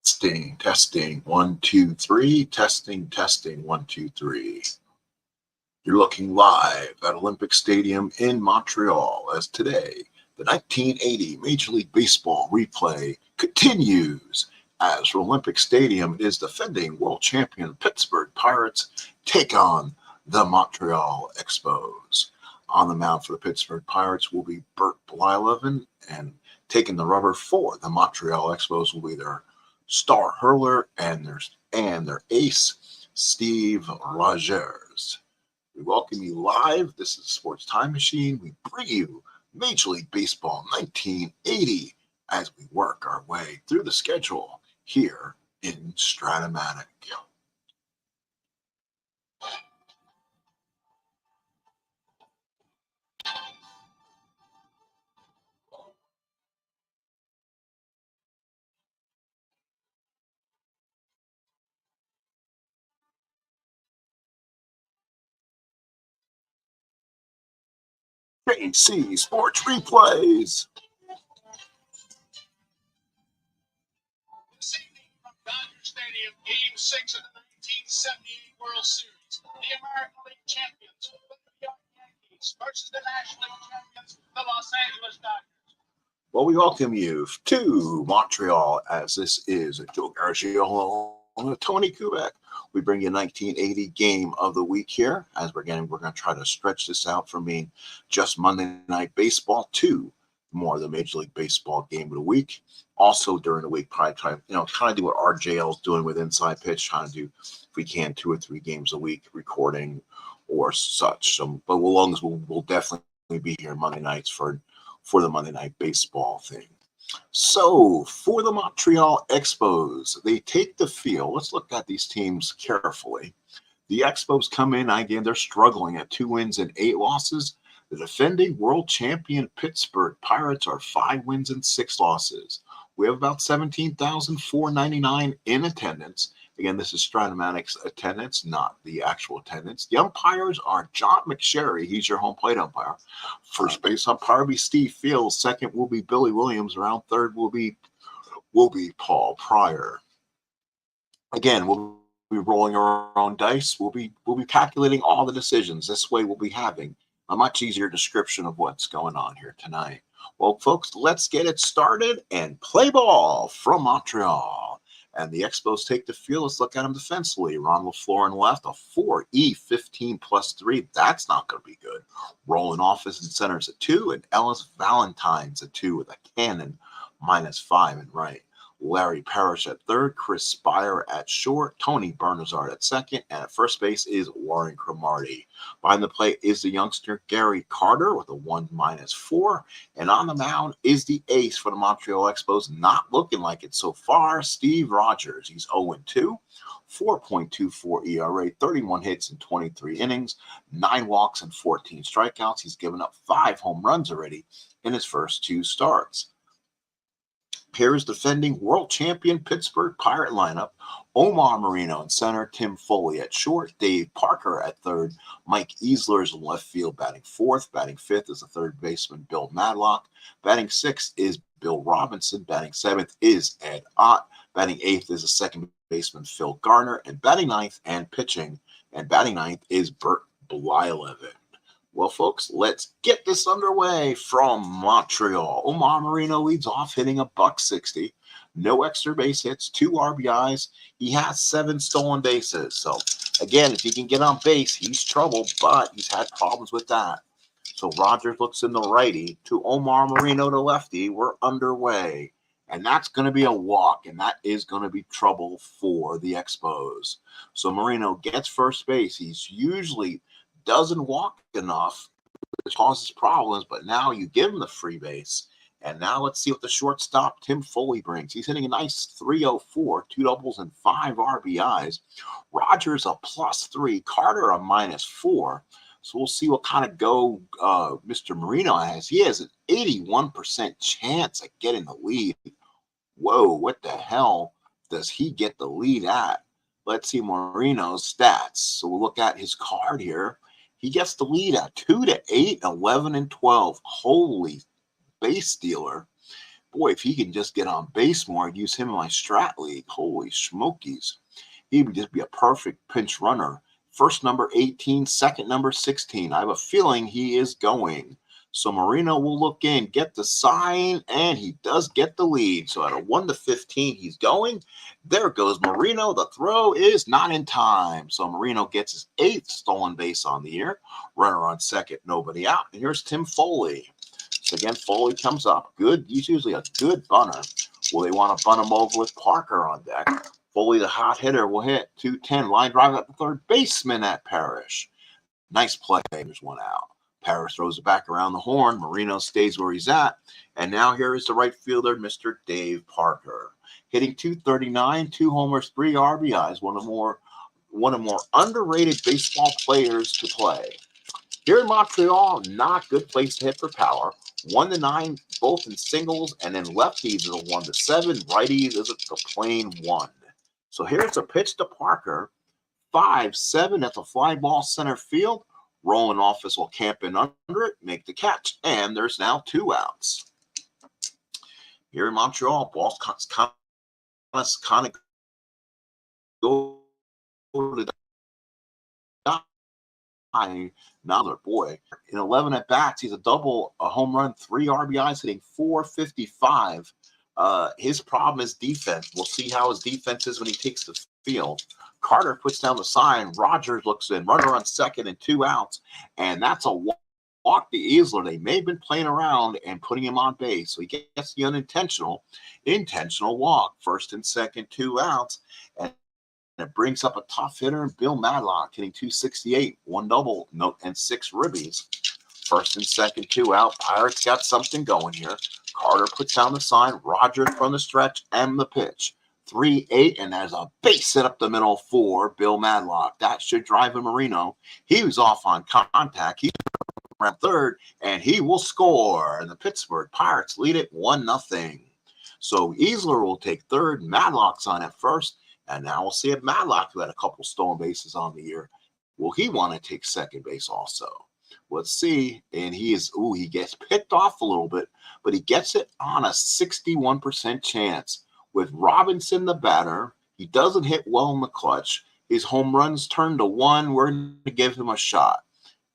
Testing, 1, 2, 3. Testing, 1, 2, 3. You're looking live at Olympic Stadium in Montreal as today, the 1980 Major League Baseball replay continues as for Olympic Stadium is defending world champion Pittsburgh Pirates take on the Montreal Expos. On the mound for the Pittsburgh Pirates will be Bert Blyleven, and taking the rubber for the Montreal Expos will be their star hurler and their ace, Steve Rogers. We welcome you live. This is Sports Time Machine. We bring you Major League Baseball 1980 as we work our way through the schedule here in Strat. KC Sports Replays. This evening from Dodger Stadium, Game 6 of the 1978 World Series. The American League champions, the New York Yankees, versus the National League champions, the Los Angeles Dodgers. Well, we welcome you to Montreal as this is Joe Garagio and Tony Kubek. We bring you a 1980 game of the week here as we're going to try to stretch this out from being just Monday Night Baseball to more of the Major League Baseball game of the week. Also during the week, probably trying to do what RJL is doing with Inside Pitch, trying to do, if we can, 2 or 3 games a week recording or such. But as long as we'll definitely be here Monday nights for the Monday Night Baseball thing. So for the Montreal Expos, they take the field. Let's look at these teams carefully. The Expos come in, again, they're struggling at 2 wins and 8 losses. The defending world champion Pittsburgh Pirates are 5 wins and 6 losses. We have about 17,499 in attendance. Again, this is Stratomatic's attendance, not the actual attendance. The umpires are John McSherry. He's your home plate umpire. First base umpire will be Steve Fields. Second will be Billy Williams. Around third will be Paul Pryor. Again, we'll be rolling our own dice. We'll be calculating all the decisions. This way we'll be having a much easier description of what's going on here tonight. Well, folks, let's get it started and play ball from Montreal. And the Expos take the field. Let's look at them defensively. Ron LaFleur in left, a 4E15 plus 3. That's not going to be good. Roland Office and centers at 2, and Ellis Valentine's at 2 with a cannon -5 in right. Larry Parrish at third, Chris Spire at short, Tony Bernazard at second, and at first base is Warren Cromartie. Behind the plate is the youngster Gary Carter with a 1 -4, and on the mound is the ace for the Montreal Expos, not looking like it so far, Steve Rogers. He's 0-2, 4.24 ERA, 31 hits in 23 innings, 9 walks and 14 strikeouts. He's given up 5 home runs already in his first 2 starts. Here's defending world champion Pittsburgh Pirate lineup. Omar Marino in center, Tim Foley at short, Dave Parker at third, Mike Easler's in left field batting fourth. Batting fifth is the third baseman Bill Madlock. Batting sixth is Bill Robinson. Batting seventh is Ed Ott. Batting eighth is the second baseman Phil Garner. And batting ninth and pitching and batting ninth is Bert Blyleven. Well, folks, let's get this underway from Montreal. Omar Marino leads off, hitting a $160. No extra base hits, 2 RBIs. He has 7 stolen bases. So, again, if he can get on base, he's trouble, but he's had problems with that. So Rogers looks in the righty to Omar Marino to lefty. We're underway. And that's going to be a walk, and that is going to be trouble for the Expos. So Marino gets first base. He's usually doesn't walk enough, which causes problems, but now you give him the free base. And now let's see what the shortstop Tim Foley brings. He's hitting a nice 304, 2 doubles and 5 RBIs. Rogers a +3, Carter a -4. So we'll see what kind of go Mr. Marino has. He has an 81% chance at getting the lead. Whoa, what the hell does he get the lead at? Let's see Marino's stats. So we'll look at his card here. He gets the lead at 2-8, 11 and 12. Holy base stealer. Boy, if he can just get on base more, I'd use him in my Strat League. Holy smokies. He would just be a perfect pinch runner. First number 18, second number 16. I have a feeling he is going. So Marino will look in, get the sign, and he does get the lead. So at a 1-15, he's going. There goes Marino. The throw is not in time. So Marino gets his 8th stolen base on the year. Runner on second, nobody out. And here's Tim Foley. So again, Foley comes up. Good. He's usually a good bunter. Well, they want to bunt him over with Parker on deck. Foley, the hot hitter, will hit 210. Line drive at the third baseman at Parrish. Nice play. There's one out. Parrish throws it back around the horn. Marino stays where he's at. And now here is the right fielder, Mr. Dave Parker. Hitting 239, 2 homers, 3 RBIs. One of more underrated baseball players to play. Here in Montreal, not good place to hit for power. 1-9, both in singles, and then lefties is a 1-7. Righties is a plain 1. So here's a pitch to Parker. 5-7 at the fly ball center field. Rolling Office will camp in under it, make the catch, and there's now 2 outs. Here in Montreal, ball's kind of go to the another boy. In 11 at bats, he's a double, a home run, 3 RBIs, hitting 455. His problem is defense. We'll see how his defense is when he takes the field. Carter puts down the sign. Rogers looks in. Runner on second and 2 outs. And that's a walk to Easler. They may have been playing around and putting him on base. So he gets the intentional walk. First and second, 2 outs. And it brings up a tough hitter, Bill Madlock, hitting 268, 1 double, note, and 6 ribbies. First and second, 2 out. Pirates got something going here. Carter puts down the sign. Rogers from the stretch and the pitch. 3-8, and there's a base hit up the middle for Bill Madlock. That should drive a Marino. He was off on contact. He's around third, and he will score. And the Pittsburgh Pirates lead it 1-0. So Easler will take third. Madlock's on at first. And now we'll see if Madlock, who had a couple stolen bases on the year, will he want to take second base also? Let's see. And he gets picked off a little bit, but he gets it on a 61% chance. With Robinson, the batter, he doesn't hit well in the clutch. His home runs turn to 1. We're going to give him a shot.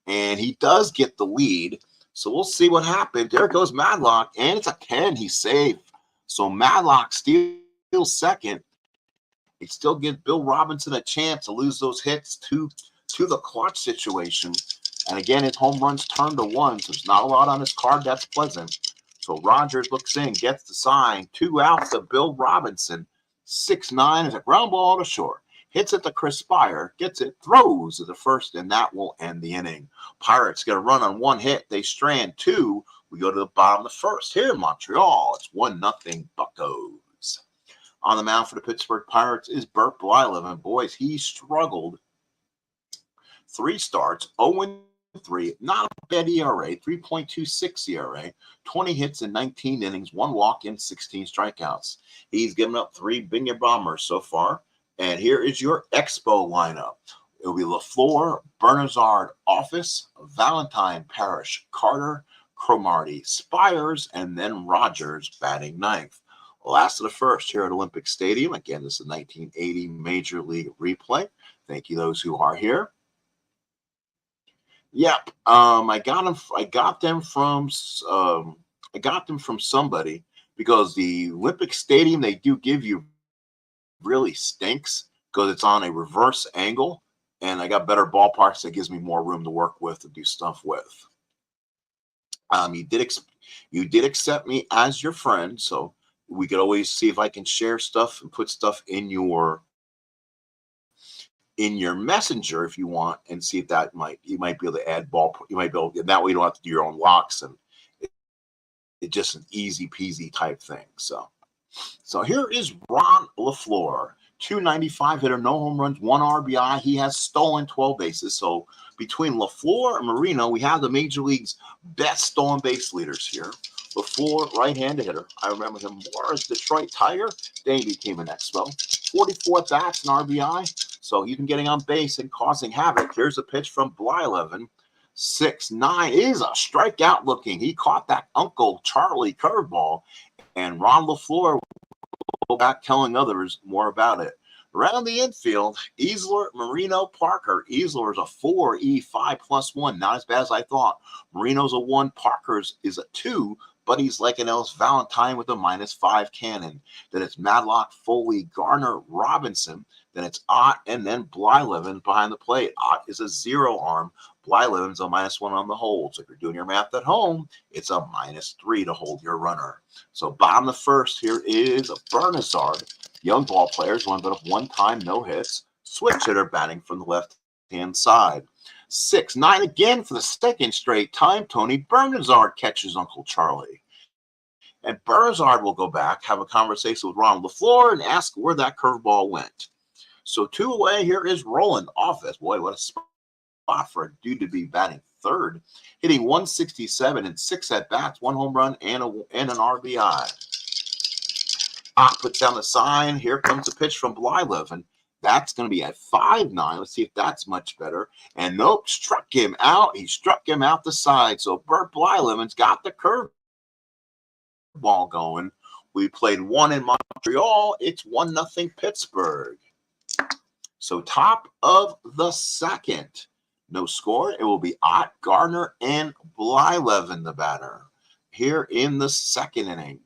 And he does get the lead. So we'll see what happens. There goes Madlock, and it's a 10. He's safe. So Madlock steals second. It still gives Bill Robinson a chance to lose those hits to the clutch situation. And again, his home runs turn to 1, so there's not a lot on his card. That's pleasant. So Rogers looks in, gets the sign. 2 outs to Bill Robinson. 6-9 is a ground ball to short. Hits it to Chris Spire, gets it, throws to the first, and that will end the inning. Pirates get a run on 1 hit. They strand 2. We go to the bottom of the first. Here in Montreal, it's 1-0 Buccos. On the mound for the Pittsburgh Pirates is Bert Blyleven. Boys, he struggled. 3 starts, 0-3. Not a bad ERA, 3.26 ERA, 20 hits in 19 innings, 1 walk and 16 strikeouts. He's given up 3 Binya bombers so far. And here is your Expo lineup. It will be LaFleur, Bernazard, Office, Valentine, Parrish, Carter, Cromartie, Spires, and then Rogers batting 9th. Last of the first here at Olympic Stadium. Again, this is a 1980 Major League replay. Thank you, those who are here. Yep, I got them from somebody, because the Olympic Stadium they do give you really stinks because it's on a reverse angle, and I got better ballparks that gives me more room to work with and do stuff with. You did accept me as your friend, so we could always see if I can share stuff and put stuff in your messenger if you want, and see if you might be able to add you might be able, that way you don't have to do your own locks, and it's just an easy peasy type thing. So here is Ron LaFleur, 295 hitter, no home runs, 1 RBI. He has stolen 12 bases. So between LaFleur and Marino, we have the Major League's best stolen base leaders here. LaFleur, right-handed hitter. I remember him more as Detroit Tiger. Then he became an Expo. 44 bats and RBI. So even getting on base and causing havoc. Here's a pitch from Blyleven. 6-9 is a strikeout looking. He caught that Uncle Charlie curveball. And Ron LaFleur will go back telling others more about it. Around the infield, Easler, Marino, Parker. Easler is a 4E5 +1. Not as bad as I thought. Marino's a 1. Parker's is a 2, but he's like an Ellis Valentine with a -5 cannon. Then it's Madlock, Foley, Garner, Robinson. Then it's Ott, and then Blyleven behind the plate. Ott is a 0 arm. Blyleven's a -1 on the hold. So if you're doing your math at home, it's a -3 to hold your runner. So bottom of the first, here is a Bernazard. Young ball players, one but up one time, no hits. Switch hitter batting from the left-hand side. 6-9 again for the second straight time. Tony Bernazard catches Uncle Charlie. And Bernazard will go back, have a conversation with Ron LaFleur, and ask where that curveball went. So 2 away, here is Roland Office. Boy, what a spot for a dude to be batting third. Hitting 167 and 6 at-bats, 1 home run, and an RBI. Puts down the sign. Here comes the pitch from Blyleven. That's going to be at 5-9. Let's see if that's much better. And nope, struck him out. He struck him out the side. So Bert Blyleven's got the curve ball going. We played 1 in Montreal. It's 1-0 Pittsburgh. So top of the second. No score. It will be Ott, Gardner, and Blyleven, the batter, here in the second inning.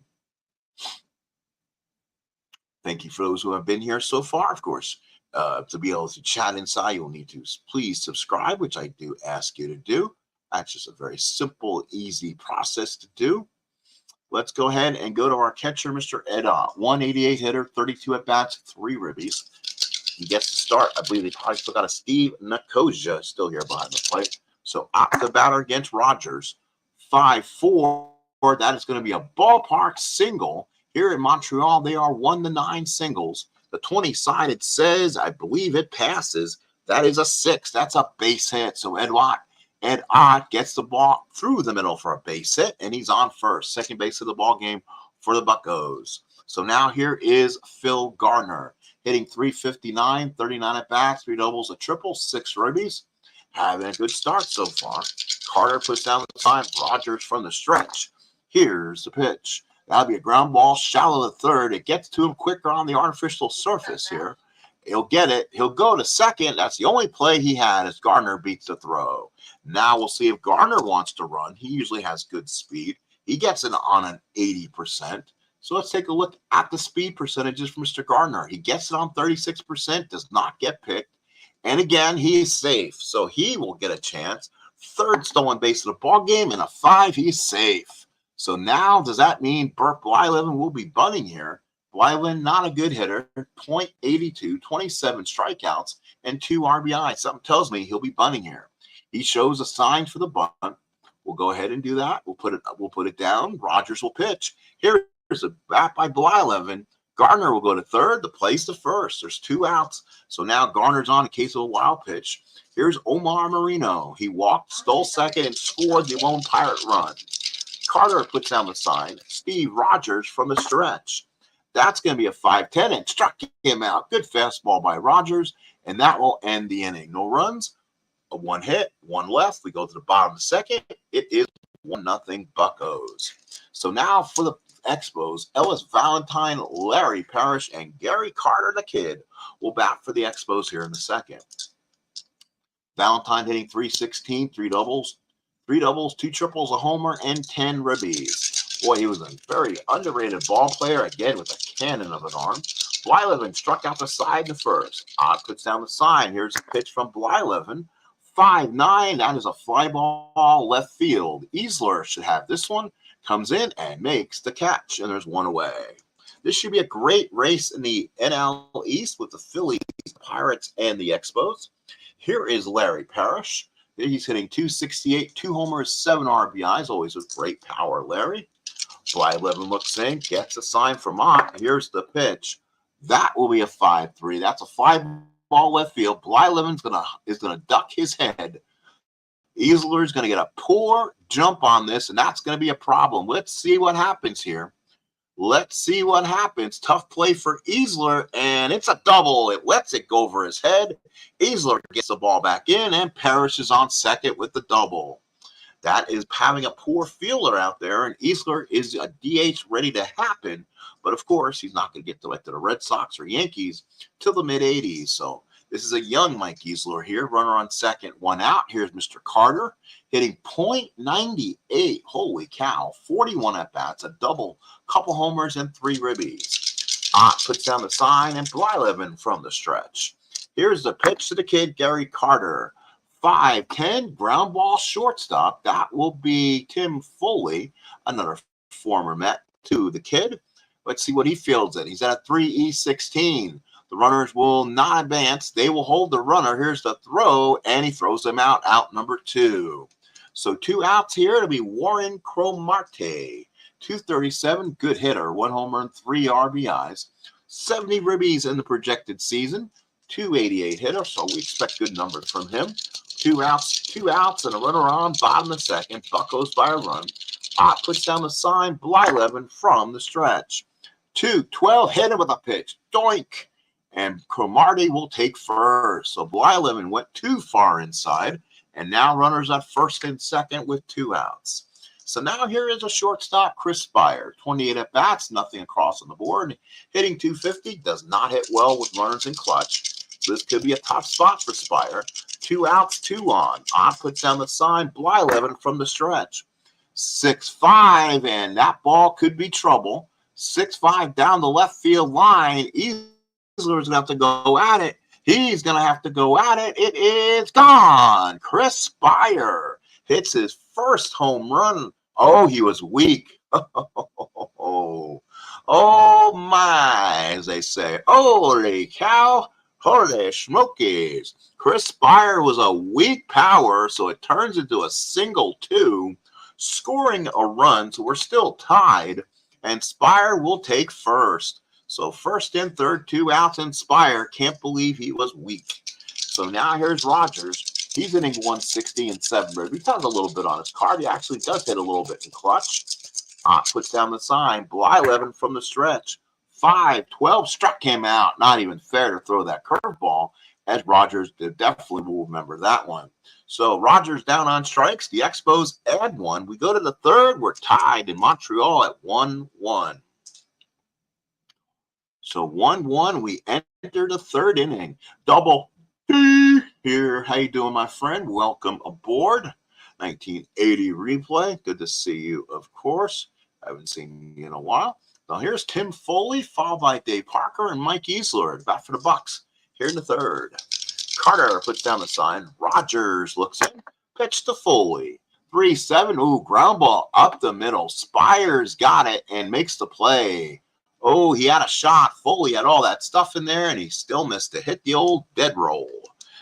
Thank you for those who have been here so far. Of course, to be able to chat inside, you'll need to please subscribe, which I do ask you to do. That's just a very simple, easy process to do. Let's go ahead and go to our catcher, Mr. Ed Ott. 188 hitter, 32 at-bats, 3 ribbies. He gets to start. I believe they probably still got a Steve Nakoja still here behind the plate. So Ott the batter against Rogers. 5-4. That is going to be a ballpark single. Here in Montreal, they are 1-9 singles. The 20-sided says, I believe it passes. That is a 6. That's a base hit. So Ed Ott gets the ball through the middle for a base hit, and he's on first. Second base of the ball game for the Buccos. So now here is Phil Gardner, hitting 359, 39 at-bats, 3 doubles, a triple, 6 ribbies. Having a good start so far. Carter puts down the time. Rogers from the stretch. Here's the pitch. That'll be a ground ball, shallow to third. It gets to him quicker on the artificial surface here. He'll get it. He'll go to second. That's the only play he had as Gardner beats the throw. Now we'll see if Gardner wants to run. He usually has good speed. He gets it on an 80%. So let's take a look at the speed percentages for Mr. Gardner. He gets it on 36%, does not get picked. And again, he is safe. So he will get a chance. Third stolen base of the ball game, and a 5, he's safe. So now, does that mean Bert Blyleven will be bunting here? Blyleven, not a good hitter, .82, 27 strikeouts, and 2 RBI. Something tells me he'll be bunting here. He shows a sign for the bunt. We'll go ahead and do that. We'll put it down. Rogers will pitch. Here's a bat by Blyleven. Gardner will go to third. The play's to first. There's 2 outs. So now Gardner's on in case of a wild pitch. Here's Omar Marino. He walked, stole second, and scored the lone Pirate run. Carter puts down the sign. Steve Rogers from the stretch. That's going to be a 5-10 and struck him out. Good fastball by Rogers, and that will end the inning. No runs, a 1 hit, 1 left. We go to the bottom of the second. It is 1-0 Buccos. So now for the Expos, Ellis Valentine, Larry Parrish, and Gary Carter the Kid will bat for the Expos here in the second. Valentine hitting 316, 3 doubles, 2 triples, a homer, and 10 ribbies. Boy, he was a very underrated ball player, again with a cannon of an arm. Blyleven struck out the side in the first. Ott puts down the sign. Here's a pitch from Blyleven. 5-9. That is a fly ball left field. Easler should have this one. Comes in and makes the catch, and there's 1 away. This should be a great race in the NL East with the Phillies, the Pirates, and the Expos. Here is Larry Parrish. He's hitting 268, 2 homers, 7 RBIs, always with great power, Larry. Blyleven looks in, gets a sign from Ott. Here's the pitch. That will be a 5-3. That's a fly ball left field. Blyleven's is gonna duck his head. Easler's going to get a poor jump on this, and that's going to be a problem. Let's see what happens here. Let's see what happens. Tough play for Easler, and it's a double. It lets it go over his head. Easler gets the ball back in, and Parrish is on second with the double. That is having a poor fielder out there, and Easler is a DH ready to happen. But of course, he's not going to get to the Red Sox or Yankees till the mid-'80s. So this is a young Mike Easler here. Runner on second, one out. Here's Mr. Carter hitting .98. Holy cow, 41 at-bats, a double, couple homers, and 3 ribbies. Ott puts down the sign, and Blyleven from the stretch. Here's the pitch to the kid, Gary Carter. 5-10, ground ball shortstop. That will be Tim Foley, another former Met, to the kid. Let's see what he fields at. He's at a 3E16. The runners will not advance. They will hold the runner. Here's the throw, and he throws them out number 2. So 2 outs here. It'll be Warren Cromartie. 237, good hitter. 1 homer and 3 RBIs. 70 ribbies in the projected season. 288 hitter, so we expect good numbers from him. 2 outs, and a runner on, bottom of the second. Buckos by a run. Ott puts down the sign, Blyleven from the stretch. 2-12, hit him with a pitch. Doink! And Cromartie will take first. So Blyleven went too far inside, and now runners at first and second with 2 outs. So now here is a shortstop, Chris Spire. 28 at-bats, nothing across on the board. Hitting .250, does not hit well with runners in clutch. So this could be a tough spot for Spire. 2 outs, 2 on. Ott puts down the sign, Blyleven from the stretch. 6-5, and that ball could be trouble. 6-5 down the left field line. Easler's going to have to go at it. He's going to have to go at it. It is gone. Chris Spire hits his first home run. Oh, he was weak. Oh, my, as they say. Holy cow. Holy smokies. Chris Spire was a weak power, so it turns into a single 2, scoring a run. So we're still tied, and Spire will take first. So first and third, 2 outs, and Spire can't believe he was weak. So now here's Rogers. He's hitting 160 and 7. We talked a little bit on his card. He actually does hit a little bit in clutch. Puts down the sign. Blyleven from the stretch. 5-12, struck him out. Not even fair to throw that curveball, as Rogers definitely will remember that one. So Rogers down on strikes. The Expos add 1. We go to the third. We're tied in Montreal at 1-1. So 1-1, we enter the third inning. Double D here. How you doing, my friend? Welcome aboard. 1980 replay. Good to see you, of course. I haven't seen you in a while. Now here's Tim Foley, followed by Dave Parker and Mike Easler. Back for the Bucks here in the third. Carter puts down the sign. Rogers looks in. Pitch to Foley. 3-7. Ooh, ground ball up the middle. Spire's got it and makes the play. Oh, he had a shot. Foley had all that stuff in there, and he still missed it. Hit the old dead roll.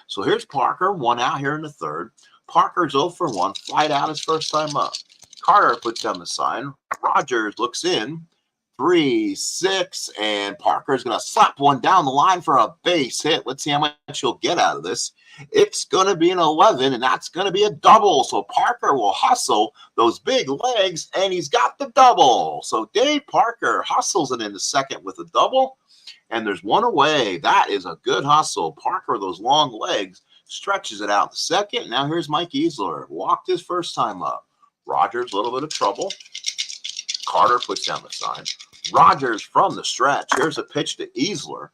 So here's Parker, 1 out here in the third. Parker's 0 for 1. Flied out his first time up. Carter puts down the sign. Rogers looks in. 3-6, and Parker's going to slap one down the line for a base hit. Let's see how much he'll get out of this. It's going to be an 11, and that's going to be a double. So Parker will hustle those big legs, and he's got the double. So Dave Parker hustles it into second with a double, and there's 1 away. That is a good hustle. Parker, those long legs, stretches it out to second. Now here's Mike Easler. Walked his first time up. Rogers, a little bit of trouble. Carter puts down the sign. Rogers from the stretch. Here's a pitch to Easler.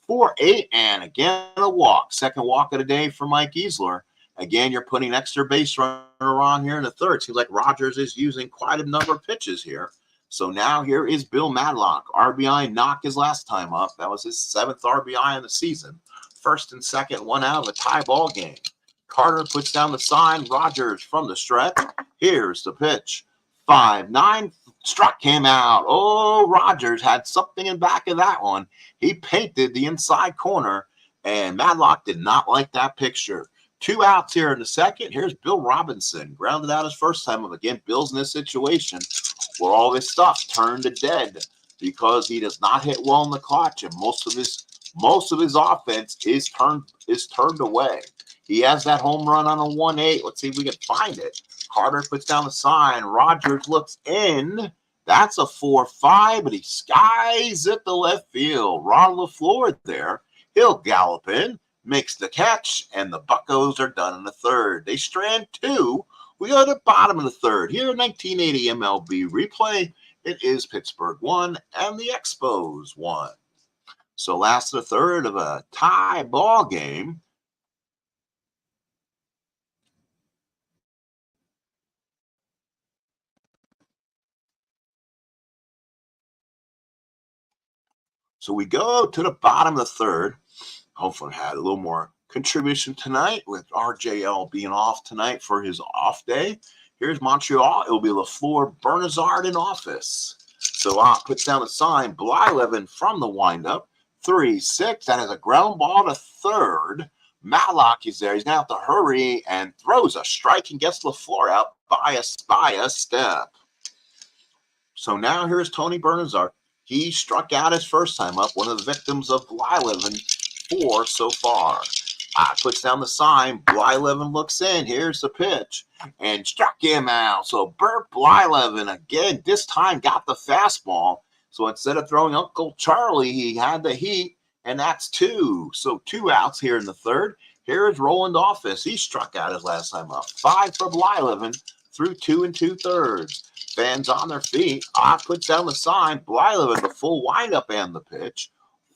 4-8, and again a walk. Second walk of the day for Mike Easler. Again, you're putting extra base runner on here in the third. Seems like Rogers is using quite a number of pitches here. So now here is Bill Madlock. RBI knock his last time up. That was his 7th RBI in the season. First and second, 1 out of a tie ball game. Carter puts down the sign. Rogers from the stretch. Here's the pitch. 5-9. Struck him out. Oh, Rogers had something in back of that one. He painted the inside corner, and Madlock did not like that picture. 2 outs here in the second. Here's Bill Robinson. Grounded out his first time. Again, Bill's in this situation where all this stuff turned to dead because he does not hit well in the clutch, and most of his offense is turned away. He has that home run on a 1-8. Let's see if we can find it. Carter puts down the sign. Rogers looks in. That's a 4-5, but he skies at the left field. Ron LaFleur there. He'll gallop in, makes the catch, and the Buccos are done in the third. They strand 2 We go to the bottom of the third. Here in 1980 MLB replay, it is Pittsburgh 1 and the Expos 1. So last of the third of a tie ball game. So we go to the bottom of the third. Hopefully had a little more contribution tonight with RJL being off tonight for his off day. Here's Montreal. It will be LaFleur Bernazard in office. So puts down the sign. Blyleven from the windup. 3-6. That is a ground ball to third. Matlock is there. He's going to have to hurry and throws a strike and gets LaFleur out by a step. So now here's Tony Bernazard. He struck out his first time up, one of the victims of Blyleven 4 so far. Puts down the sign. Blyleven looks in. Here's the pitch. And struck him out. So Bert Blyleven, again, this time got the fastball. So instead of throwing Uncle Charlie, he had the heat, and that's 2. So 2 outs here in the third. Here is Roland Office. He struck out his last time up. 5 for Blyleven through 2 2/3. Fans on their feet. Puts down the sign. Blyleven, the full windup and the pitch.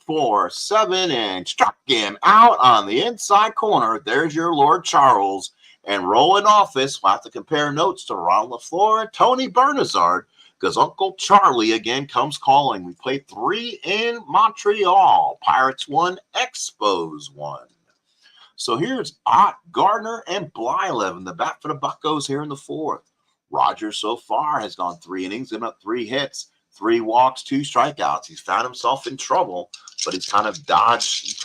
4-7 and struck him out on the inside corner. There's your Lord Charles. And Roland Office will have to compare notes to Ron LaFleur and Tony Bernazard because Uncle Charlie again comes calling. We played 3 in Montreal. Pirates 1, Expos 1. So here's Ott, Gardner, and Blyleven, the bat for the Buccos here in the fourth. Rogers so far has gone 3 innings, given up 3 hits, 3 walks, 2 strikeouts. He's found himself in trouble, but he's kind of dodged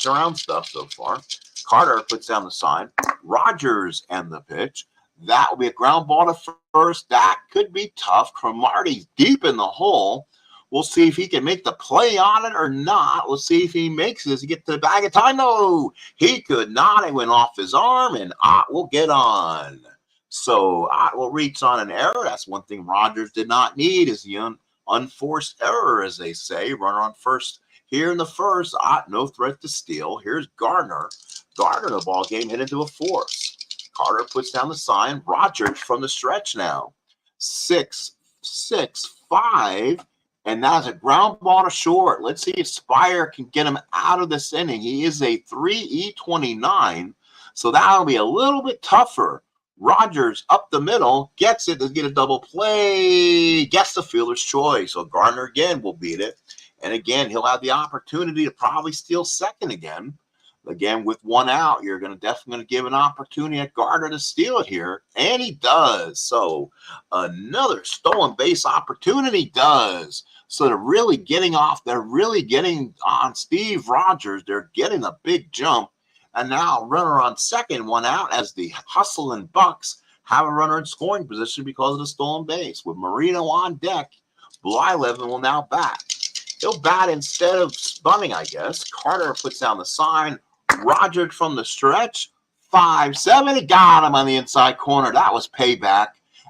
around stuff so far. Carter puts down the sign. Rogers and the pitch. That will be a ground ball to first. That could be tough. Cromartie's deep in the hole. We'll see if he can make the play on it or not. We'll see if he makes it. Does he get to the bag of time? No, he could not. It went off his arm, and Ott will get on. So Ott will reach on an error. That's one thing Rogers did not need is the unforced error, as they say. Runner on first here in the first. Ott, no threat to steal. Here's Gardner. Gardner, the ball game hit into a force. Carter puts down the sign. Rogers from the stretch now. 6-6-5. And that's a ground ball to short. Let's see if Spire can get him out of this inning. He is a 3-E-29. So that'll be a little bit tougher. Rogers up the middle, gets it, does get a double play, gets the fielder's choice. So Gardner again will beat it. And again, he'll have the opportunity to probably steal second again. Again, with 1 out, you're definitely going to give an opportunity at Gardner to steal it here. And he does. So another stolen base opportunity does. So they're really getting on Steve Rogers. They're getting a big jump. And now runner on second, 1 out as the Hustle and Bucks have a runner in scoring position because of the stolen base. With Marino on deck, Blyleven will now bat. He'll bat instead of bunting, I guess. Carter puts down the sign. Rogers from the stretch. 5-7. He got him on the inside corner. That was payback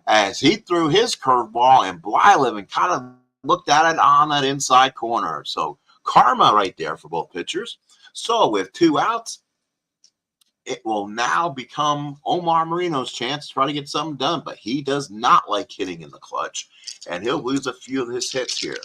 as he threw his curveball, and Blyleven kind of looked at it on that inside corner. So karma right there for both pitchers. So with 2 outs, it will now become Omar Marino's chance to try to get something done, but he does not like hitting in the clutch, and he'll lose a few of his hits here.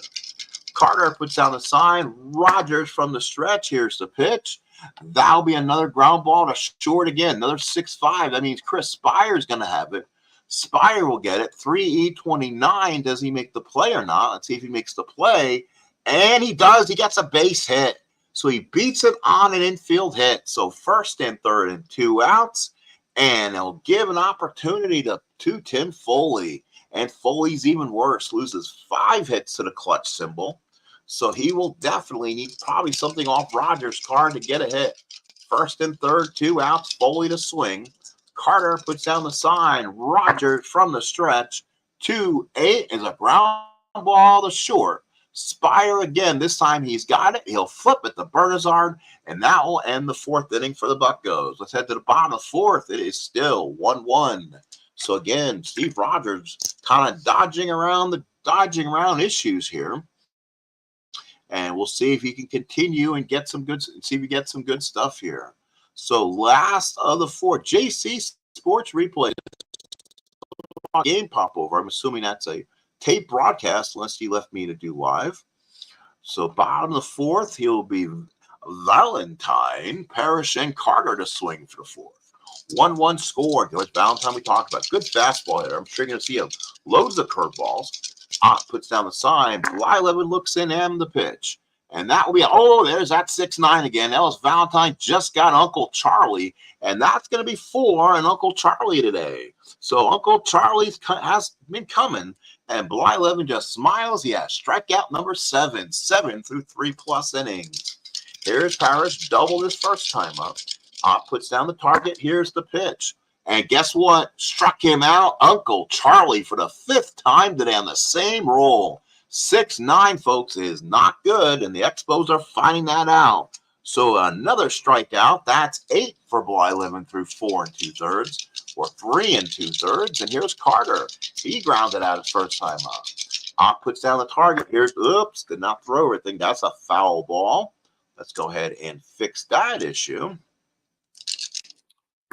Carter puts down the sign. Rogers from the stretch. Here's the pitch. That'll be another ground ball to short again. Another 6-5. That means Chris Spire's going to have it. Spire will get it. 3-E-29. Does he make the play or not? Let's see if he makes the play. And he does. He gets a base hit. So he beats it on an infield hit. So first and third and 2 outs. And he'll give an opportunity to Tim Foley. And Foley's even worse. Loses 5 hits to the clutch symbol. So he will definitely need probably something off Rogers' card to get a hit. First and third, 2 outs. Foley to swing. Carter puts down the sign. Rogers from the stretch. 2-8 is a ground ball to short. Spire again. This time he's got it. He'll flip it to Bernazard, and that will end the 4th inning for the Buccos. Let's head to the bottom of the 4th. It is still 1-1. So again, Steve Rogers kind of dodging around issues here. And we'll see if he can continue and get some good stuff here. So last of the 4, JC Sports Replay. game pop over. I'm assuming that's a tape broadcast unless he left me to do live. So bottom of the fourth, he'll be Valentine, Parrish, and Carter to swing for the fourth. 1-1 score. George Valentine we talked about. Good fastball hitter. I'm sure you're going to see him. Loads of curveballs. Puts down the sign. Blyleven looks in and the pitch. And that will be, there's that 6-9 again. That was Valentine just got Uncle Charlie. And that's going to be 4 and Uncle Charlie today. So Uncle Charlie has been coming. And Blyleven just smiles. Yeah, strikeout number 7. 7 through 3+ innings. Here's Parrish. Doubled his first time up. Puts down the target. Here's the pitch. And guess what? Struck him out. Uncle Charlie for the 5th time today on the same roll. 6-9, folks, is not good, and the Expos are finding that out. So another strikeout. That's 8 for Blyleven through 4 2/3, or 3 2/3. And here's Carter. He grounded out his first time up. Puts down the target. Here's, did not throw everything. That's a foul ball. Let's go ahead and fix that issue.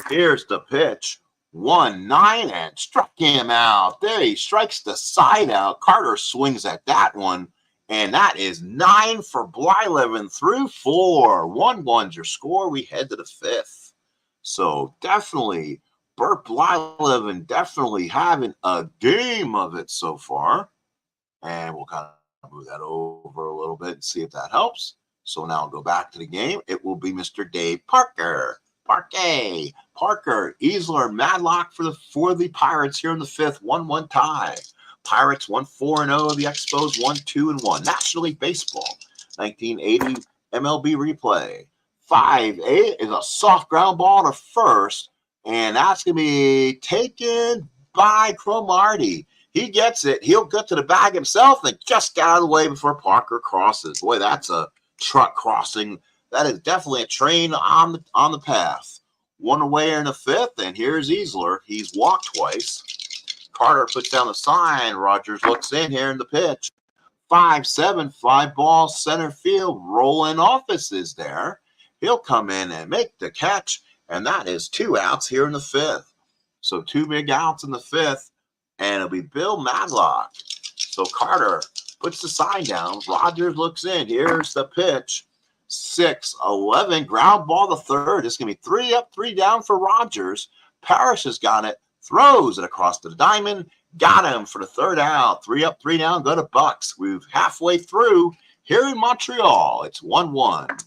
Here's the pitch. 1-9 and struck him out. There he strikes the side out. Carter swings at that one. And that is 9 for Blyleven through 4. 1-1's your score. We head to the 5th. So definitely, Burt Blyleven definitely having a game of it so far. And we'll kind of move that over a little bit and see if that helps. So now I'll go back to the game. It will be Mr. Dave Parker. Parker, Easler, Madlock for the Pirates here in the 5th. 1-1 tie. Pirates 1-4-0. The Expos 1-2-1. National League Baseball, 1980 MLB replay. 5-8 is a soft ground ball to first, and that's going to be taken by Cromartie. He gets it. He'll get to the bag himself and just got out of the way before Parker crosses. Boy, that's a truck crossing. That is definitely a train on the path. 1 away in the 5th, and here's Easler. He's walked twice. Carter puts down the sign. Rogers looks in here in the pitch. 5-7, fly ball center field. Roland Office is there. He'll come in and make the catch, and that is 2 outs here in the 5th. So 2 big outs in the 5th, and it'll be Bill Madlock. So Carter puts the sign down. Rogers looks in. Here's the pitch. 6-11, ground ball the 3rd. It's going to be 3 up, 3 down for Rogers. Parrish has got it, throws it across the diamond, got him for the 3rd out. 3 up, 3 down, go to Bucks. We're halfway through here in Montreal. It's 1-1.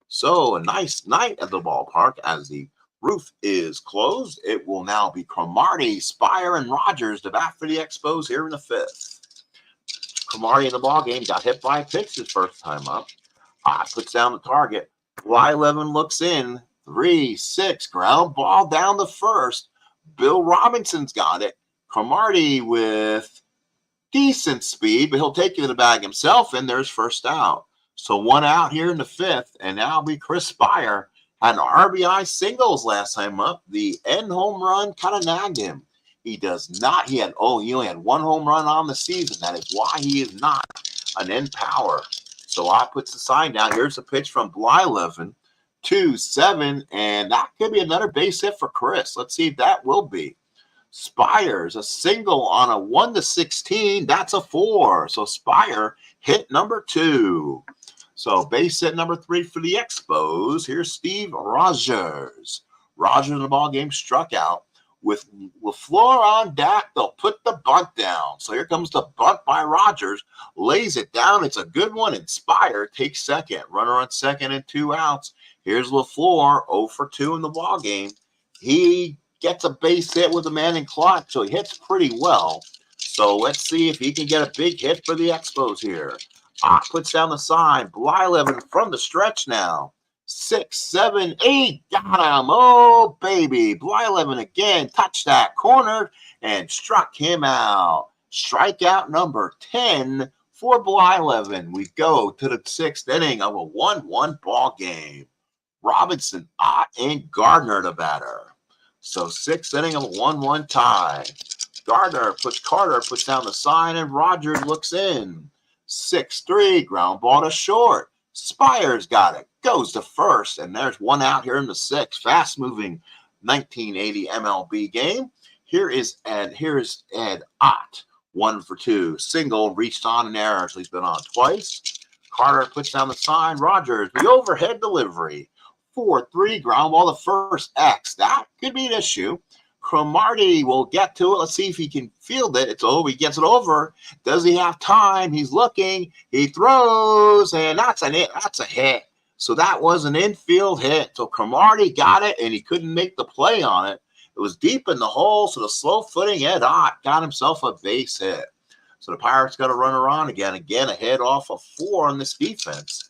So a nice night at the ballpark as the roof is closed. It will now be Cromartie, Spire, and Rogers to bat for the Expos here in the 5th. Cromartie in the ball game got hit by a pitch his first time up. Puts down the target. Blyleven looks in. 3-6. Ground ball down the 1st. Bill Robinson's got it. Cromartie with decent speed, but he'll take you to the bag himself, and there's first out. So 1 out here in the 5th, and now be Chris Spire. Had an RBI singles last time up. The end home run kind of nagged him. He does not. He only had 1 home run on the season. That is why he is not an end power. So puts the sign down. Here's the pitch from Blyleven. 2-7, and that could be another base hit for Chris. Let's see if that will be. Spire's a single on a 1-16. That's a 4. So Spire hit number 2. So base hit number 3 for the Expos. Here's Steve Rogers. Rogers in the ball game struck out. With LaFleur on deck, they'll put the bunt down. So here comes the bunt by Rogers. Lays it down. It's a good one. Spire takes second. Runner on second and 2 outs. Here's LaFleur, 0 for 2 in the ball game. He gets a base hit with a man in clutch, so he hits pretty well. So let's see if he can get a big hit for the Expos here. Puts down the sign. Blyleven from the stretch now. 6, 7, 8. Got him. Oh, baby. Blyleven again. Touched that corner and struck him out. Strikeout number 10 for Blyleven. We go to the 6th inning of a 1-1 ball game. Robinson, and Gardner the batter. So 6th inning of a 1-1 tie. Carter puts down the sign, and Rogers looks in. 6-3, ground ball to short. Spire's got it. Goes to first, and there's 1 out here in the 6th. Fast-moving 1980 MLB game. Here is Ed Ott. 1 for 2. Single, reached on an error, so he's been on twice. Carter puts down the sign. Rogers, the overhead delivery. 4-3, ground ball the first X. That could be an issue. Cromartie will get to it. Let's see if he can field it. It's over. He gets it over. Does he have time? He's looking. He throws, and that's a hit. So that was an infield hit. So Cromartie got it, and he couldn't make the play on it. It was deep in the hole, so the slow-footing Ed Ott got himself a base hit. So the Pirates got to run around again. Again, a hit off of 4 on this defense.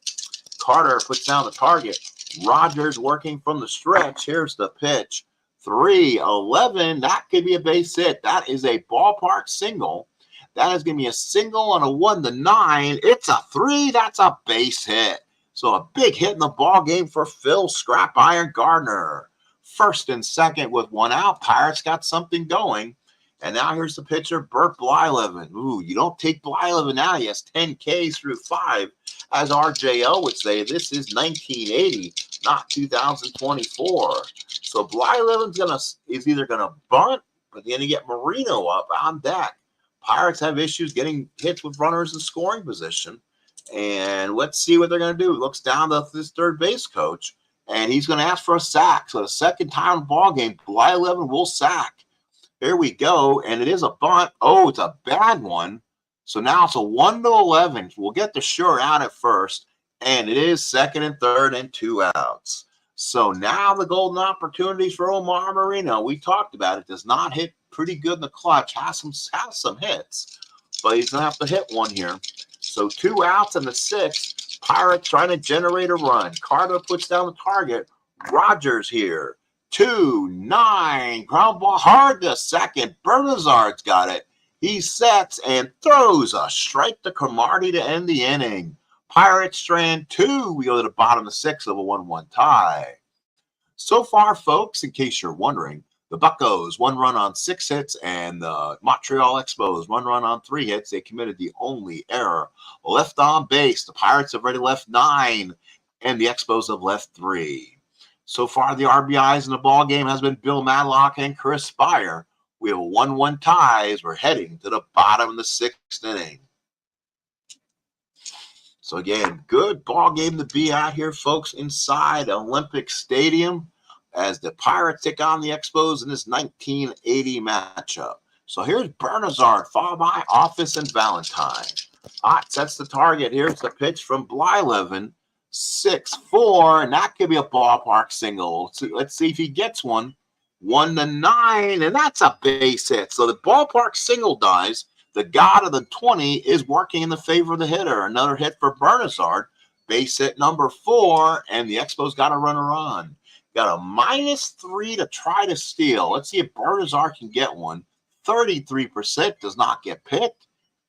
Carter puts down the target. Rogers working from the stretch. Here's the pitch. 3-11. That could be a base hit. That is a ballpark single. That is going to be a single on a 1-9. It's a 3. That's a base hit. So a big hit in the ball game for Phil Scrap Iron Gardner. First and second with 1 out. Pirates got something going. And now here's the pitcher, Bert Blyleven. Ooh, you don't take Blyleven out. He has 10 Ks through 5. As RJL would say, this is 1980, not 2024. So Blyleven's is either going to bunt, but then you get Marino up on deck. Pirates have issues getting hits with runners in scoring position. And let's see what they're going to do. Looks down to this third base coach. And he's going to ask for a sack. So the second time in the ball game, Blyleven will sack. Here we go, and it is a bunt. Oh, it's a bad one. So now it's a 1-11. We'll get the short out at first, and it is second and third and 2 outs. So now the golden opportunities for Omar Marino. We talked about it. Does not hit pretty good in the clutch. Has some hits, but he's going to have to hit one here. So 2 outs in the 6th. Pirates trying to generate a run. Carter puts down the target. Rogers here. 2-9. Ground ball hard to second. Bernazard's got it. He sets and throws a strike to Cromartie to end the inning. Pirates strand 2. We go to the bottom of the 6th of a 1-1 tie. So far, folks, in case you're wondering, the Buccos, 1 run on 6 hits, and the Montreal Expos, 1 run on 3 hits. They committed the only error. Left on base. The Pirates have already left 9, and the Expos have left 3. So far, the RBIs in the ball game has been Bill Madlock and Chris Spire. We have a 1-1 tie as we're heading to the bottom of the 6th inning. So again, good ball game to be at here, folks, inside Olympic Stadium as the Pirates take on the Expos in this 1980 matchup. So here's Bernazard, followed by Office and Valentine. Ott sets the target. Here's the pitch from Blyleven. 6-4, and that could be a ballpark single. So let's see if he gets one. 1-9, and that's a base hit. So the ballpark single dies. The god of the 20 is working in the favor of the hitter. Another hit for Bernazard. Base hit number 4, and the Expos got a runner on. Got a -3 to try to steal. Let's see if Bernazard can get one. 33% does not get picked,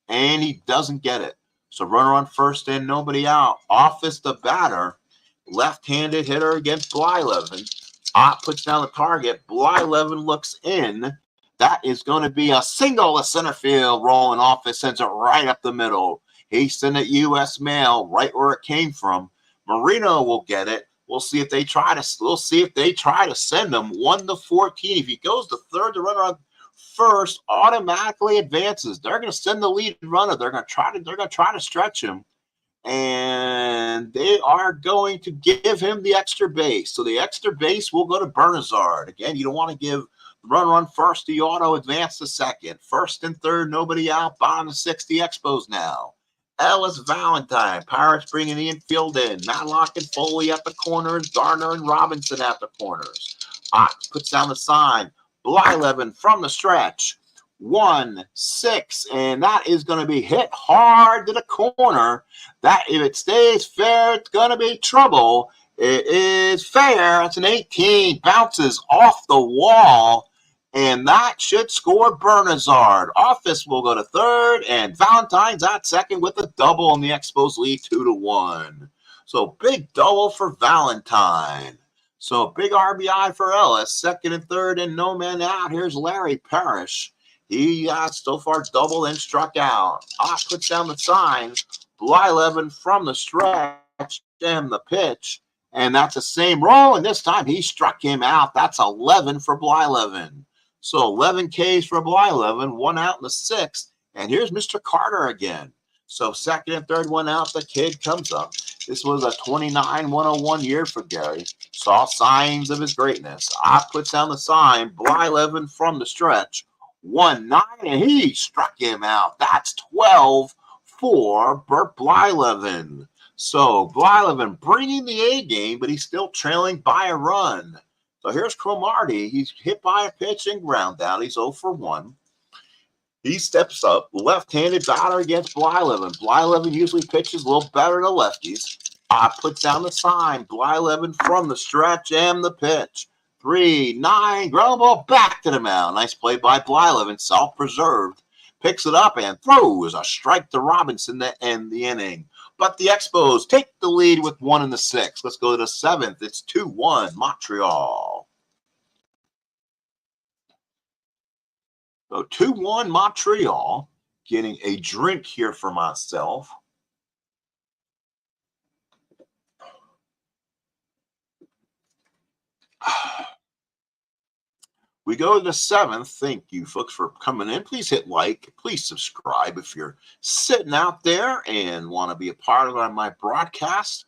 and he doesn't get it. So runner on first and nobody out. Office the batter. Left-handed hitter against Blyleven. Ott puts down the target. Blyleven looks in. That is going to be a single to center field. Rolling Office sends it right up the middle. He sent it U.S. mail right where it came from. Marino will get it. We'll see if they try to send him 1-14. If he goes to third, the runner on first automatically advances. They're going to send the lead runner. They're going to try to stretch him, and they are going to give him the extra base. So the extra base will go to Bernazard. Again, you don't want to give the runner on first. The auto advance to second. First and third, nobody out. Bottom of 6, the Expos now. Ellis Valentine. Pirates bringing the infield in. Matlock and Foley at the corners. Gardner and Robinson at the corners. Ott puts down the sign. Blyleven from the stretch. 1-6, and that is going to be hit hard to the corner. That, if it stays fair, it's going to be trouble. It is fair. It's an 18. Bounces off the wall, and that should score Bernazard. Office will go to third, and Valentine's at second with a double, and the Expos lead 2-1. So big double for Valentine. So big RBI for Ellis, second and third, and no man out. Here's Larry Parrish. He has so far doubled and struck out. Ott puts down the sign. Blyleven from the stretch and the pitch. And that's the same roll, and this time he struck him out. That's 11 for Blyleven. So 11 Ks for Blyleven, 1 out in the 6th. And here's Mr. Carter again. So second and third, 1 out, the kid comes up. This was a 29-101 year for Gary. Saw signs of his greatness. Puts down the sign, Blyleven from the stretch. 1-9, and he struck him out. That's 12 for Burt Blyleven. So Blyleven bringing the A game, but he's still trailing by a run. So here's Cromartie. He's hit by a pitch and ground down. He's 0 for 1. He steps up, left-handed batter against Blyleven. Blyleven usually pitches a little better to lefties. Puts down the sign. Blyleven from the stretch and the pitch. 3-9, ground ball back to the mound. Nice play by Blyleven, self-preserved. Picks it up and throws a strike to Robinson to end the inning. But the Expos take the lead with 1 in the 6th. Let's go to the 7th. It's 2-1 Montreal. So 2-1 Montreal. Getting a drink here for myself. We go to the 7th. Thank you, folks, for coming in. Please hit like. Please subscribe if you're sitting out there and want to be a part of my broadcast.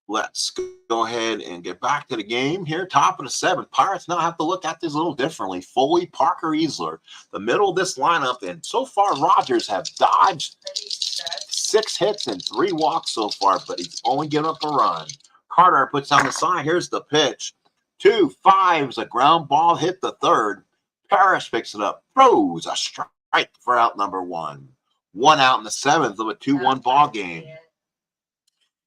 Let's go ahead and get back to the game here. Top of the 7th. Pirates now have to look at this a little differently. Foley, Parker, Easler. The middle of this lineup. And so far, Rogers have dodged 6 hits and 3 walks so far, but he's only given up a run. Carter puts down the sign. Here's the pitch. 2-5's a ground ball, hit the third. Parrish picks it up, throws a strike for out number 1. 1 out in the 7th of a 2-1 ball game.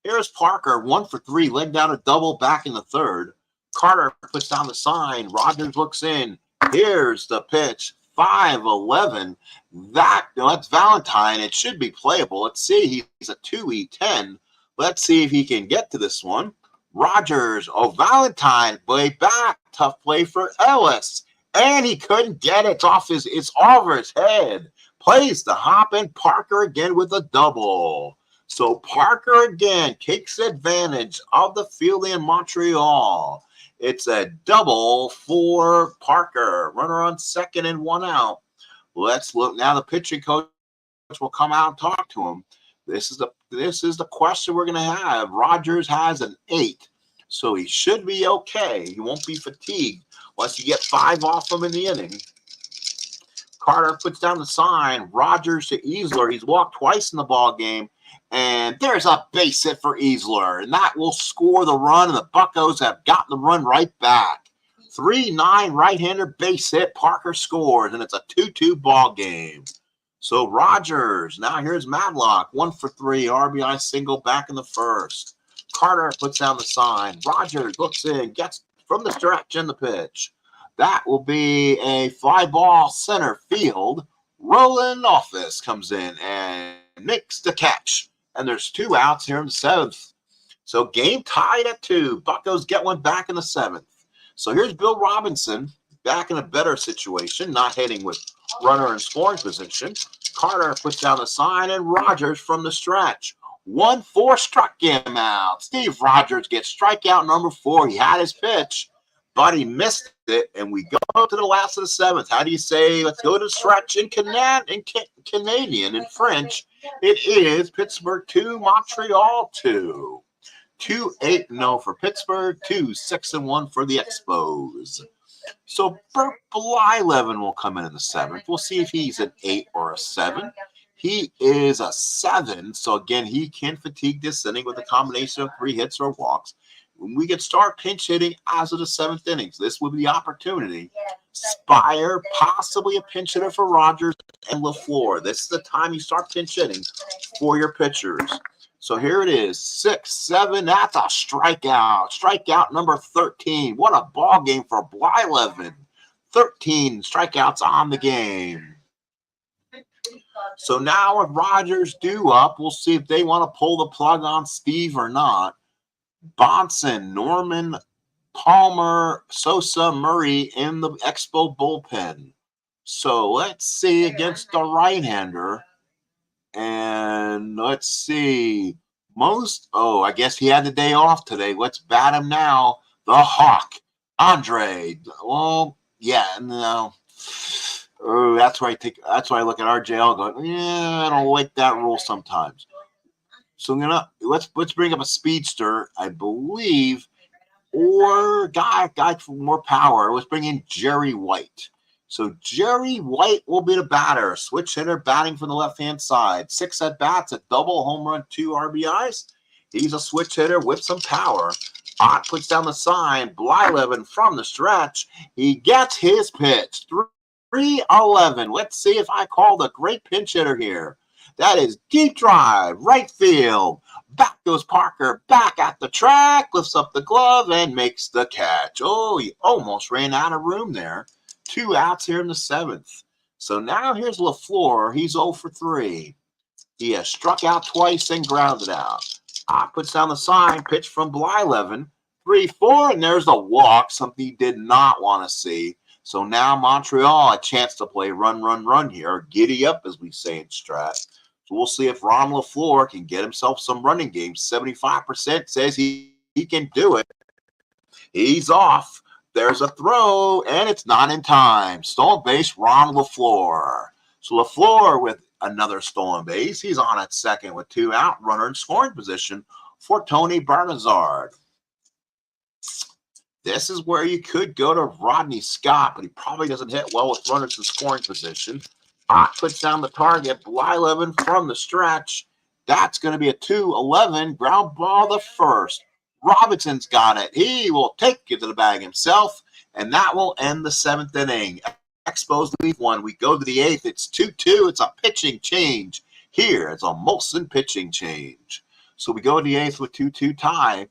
Here's Parker, 1 for 3, leg down a double back in the third. Carter puts down the sign. Rogers looks in. Here's the pitch. 5-11. That's Valentine. It should be playable. Let's see. He's a 2E10. Let's see if he can get to this one. Rogers, Valentine, way back. Tough play for Ellis. And he couldn't get it. It's over his head. Plays the hop, and Parker again with a double. So Parker again takes advantage of the fielding in Montreal. It's a double for Parker. Runner on second and 1 out. Let's look now. The pitching coach will come out and talk to him. This is the question we're going to have. Rogers has an 8, so he should be okay. He won't be fatigued once you get 5 off him in the inning. Carter puts down the sign. Rogers to Easler. He's walked twice in the ball game, and there's a base hit for Easler, and that will score the run, and the Buccos have gotten the run right back. 3-9 right-hander base hit. Parker scores, and it's a 2-2 ball game. So Rogers, now here's Madlock, 1 for 3, RBI single back in the first. Carter puts down the sign. Rogers looks in, gets from the stretch in the pitch. That will be a fly ball center field. Roland Office comes in and makes the catch. And there's 2 outs here in the 7th. So game tied at 2. Buccos get one back in the 7th. So here's Bill Robinson back in a better situation, not hitting with runner in scoring position. Carter puts down the sign, and Rogers from the stretch. 1-4 struck him out. Steve Rogers gets strikeout number 4. He had his pitch, but he missed it, and we go to the last of the 7th. How do you say, let's go to the stretch in Canadian, in French? It is Pittsburgh 2, Montreal 2. 2-8-0 for Pittsburgh, 2-6-1 for the Expos. So Burt Blyleven will come in the 7th. We'll see if he's an 8 or a 7. He is a 7. So again, he can fatigue this inning with a combination of 3 hits or walks. When we can start pinch hitting as of the 7th innings, this will be the opportunity. Spire, possibly a pinch hitter for Rogers and LaFleur. This is the time you start pinch hitting for your pitchers. So here it is, 6-7. That's a strikeout. Strikeout number 13. What a ball game for Blyleven. 13 strikeouts on the game. So now with Rogers due up, we'll see if they want to pull the plug on Steve or not. Bonson, Norman, Palmer, Sosa, Murray in the Expo bullpen. So let's see against the right-hander. And let's see. I guess he had the day off today. Let's bat him now. The Hawk, Andre. Well, yeah, no. That's why I look at RJL going, yeah, I don't like that rule sometimes. So I'm gonna let's bring up a speedster, I believe, or guy for more power. Let's bring in Jerry White. So Jerry White will be the batter, switch hitter, batting from the left-hand side. 6 at bats, a double, home run, 2 RBIs. He's a switch hitter with some power. Ott puts down the sign. Blyleven from the stretch. He gets his pitch. 3-11. Let's see if I call the great pinch hitter here. That is deep drive, right field. Back goes Parker, back at the track, lifts up the glove and makes the catch. Oh, he almost ran out of room there. 2 outs here in the 7th. So now here's LaFleur. He's 0 for 3. He has struck out twice and grounded out. Puts down the sign, pitch from Blyleven. 3-4, and there's a walk, something he did not want to see. So now Montreal a chance to play run here. Giddy up, as we say in Strat. So we'll see if Ron LaFleur can get himself some running games. 75% says he can do it. He's off. There's a throw, and it's not in time. Stolen base, Ron LaFleur. So LaFleur with another stolen base. He's on at second with 2 out. Runner in scoring position for Tony Bernazard. This is where you could go to Rodney Scott, but he probably doesn't hit well with runners in scoring position. Ott puts down the target. Blyleven from the stretch. That's going to be a 2-11. Ground ball the first. Robinson's got it. He will take it to the bag himself, and that will end the 7th inning. Expos lead 1. We go to the 8th. It's 2-2. It's a pitching change. Here, it's a Molson pitching change. So we go to the 8th with 2-2 tie.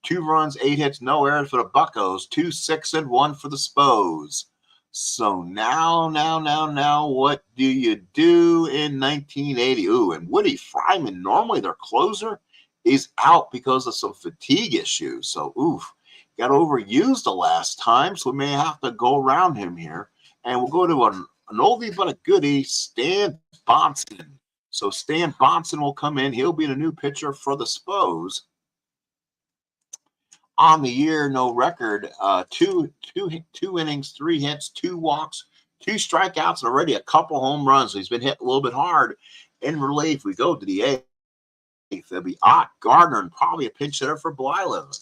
2 runs, 8 hits, no errors for the Buccos. 2, 6, and 1 for the Spos. So now, what do you do in 1980? Ooh, and Woody Fryman, normally their closer, is out because of some fatigue issues. So, got overused the last time, so we may have to go around him here. And we'll go to an oldie but a goodie, Stan Bonson. So Stan Bonson will come in. He'll be the new pitcher for the Spos. On the year, no record, 2 innings, 3 hits, 2 walks, 2 strikeouts, and already a couple home runs. So he's been hit a little bit hard. In relief, we go to the 8th. There'll be Ott, Gardner, and probably a pinch hitter for Blyleven.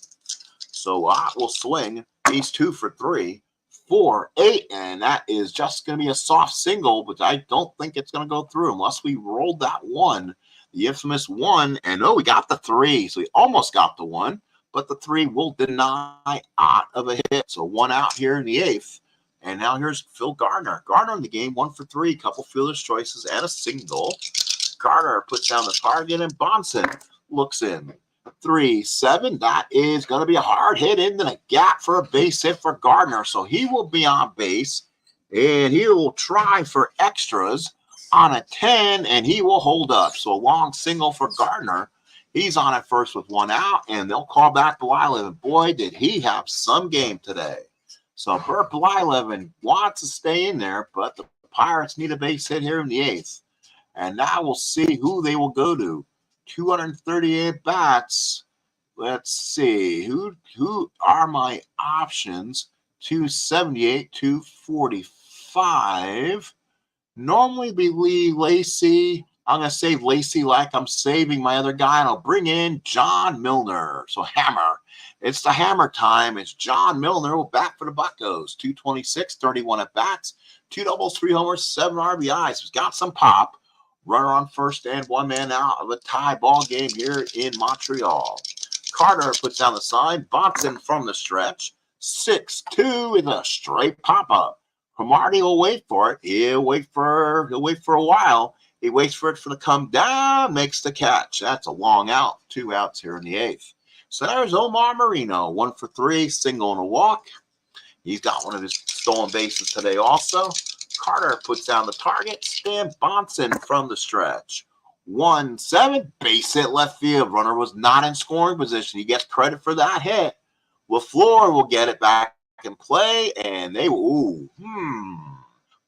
So Ott will swing. He's 2 for 3, 4-8, and that is just going to be a soft single, but I don't think it's going to go through unless we rolled that 1, the infamous 1, and we got the 3, so we almost got the 1. But the 3 will deny Ott of a hit. So 1 out here in the 8th. And now here's Phil Gardner. Gardner in the game, 1 for 3, couple fielder's choices and a single. Gardner puts down the target, and Bonson looks in. 3-7. That is going to be a hard hit into the gap for a base hit for Gardner. So he will be on base, and he will try for extras on a 10, and he will hold up. So a long single for Gardner. He's on at first with 1 out, and they'll call back Blyleven. Boy, did he have some game today. So Bert Blyleven wants to stay in there, but the Pirates need a base hit here in the 8th. And now we'll see who they will go to. 238 bats. Let's see. Who are my options? 278, 245. Normally be Lee Lacy. I'm going to save Lacey like I'm saving my other guy, and I'll bring in John Milner. So Hammer. It's the Hammer time. It's John Milner back for the Buccos. 226, 31 at bats, 2 doubles, 3 homers, 7 RBIs. He's got some pop. Runner on first and 1 man out of a tie ball game here in Montreal. Carter puts down the sign. Bonson from the stretch. 6-2 with a straight pop-up. Cromartie will wait for it. He'll wait for a while. He waits for it to come down, makes the catch. That's a long out. 2 outs here in the 8th. So there's Omar Marino, 1 for 3, single and a walk. He's got one of his stolen bases today also. Carter puts down the target. Stan Bonson from the stretch. 1-7, base hit left field. Runner was not in scoring position. He gets credit for that hit. LaFleur will get it back in play, and they will,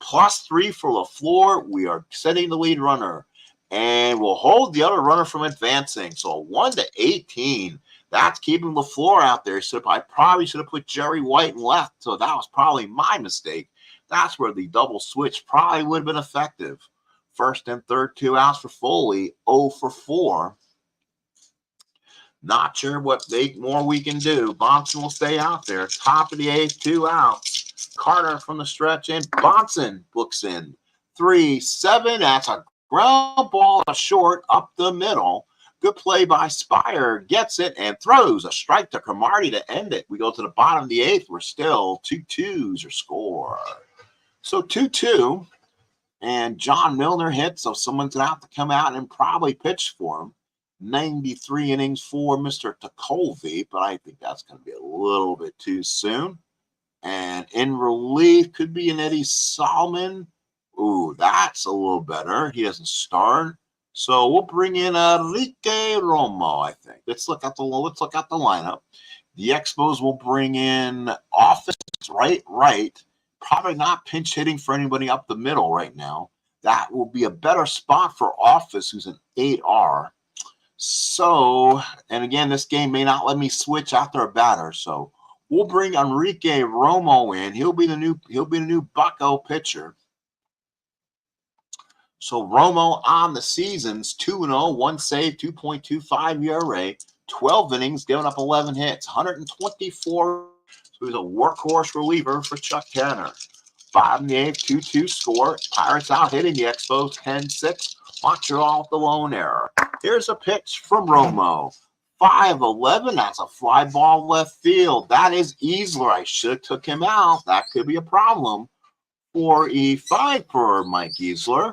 +3 for LaFleur. We are setting the lead runner, and we'll hold the other runner from advancing. So 1-18. That's keeping LaFleur out there. So I probably should have put Jerry White in left. So that was probably my mistake. That's where the double switch probably would have been effective. First and third, 2 outs for Foley, 0 for 4. Not sure what more we can do. Bonson will stay out there. Top of the 8th, 2 outs. Carter from the stretch in. Bonson books in 3-7. That's a ground ball short up the middle. Good play by Spire. Gets it and throws a strike to Cromartie to end it. We go to the bottom of the 8th. We're still 2-2s or score. So 2-2. And John Milner hits, so someone's going to have to come out and probably pitch for him. 93 innings for Mr. Tekulve, but I think that's going to be a little bit too soon. And in relief could be an Eddie Solomon. Ooh, that's a little better. He doesn't start. So we'll bring in Enrique Romo, I think. Let's look at the lineup. The Expos will bring in Office right. Probably not pinch hitting for anybody up the middle right now. That will be a better spot for Office, who's an 8R. So, and again, this game may not let me switch after a batter. So we'll bring Enrique Romo in. He'll be the new Bucko pitcher. So Romo on the season's 2-0, 1 save, 2.25 ERA, 12 innings, giving up 11 hits, 124. So he's a workhorse reliever for Chuck Tanner. Bottom of the 8th, 2-2 score. Pirates out hitting the Expos 10-6. Montreal with the lone error. Here's a pitch from Romo. 5-11. That's a fly ball left field. That is Easler. I should have took him out. That could be a problem. 4-5 for Mike Easler.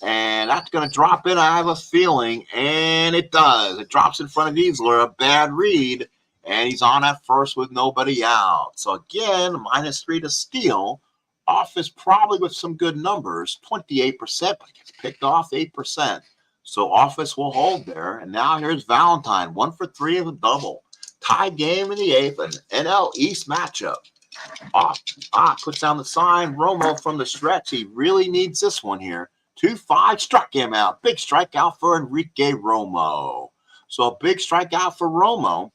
And that's going to drop in, I have a feeling. And it does. It drops in front of Easler. A bad read. And he's on at first with nobody out. So again, -3 to steal. Office probably with some good numbers. 28%, but gets picked off 8%. So Office will hold there. And now here's Valentine. 1 for 3 of a double. Tie game in the 8th. An NL East matchup. Puts down the sign. Romo from the stretch. He really needs this one here. 2-5, struck him out. Big strikeout for Enrique Romo. So a big strikeout for Romo.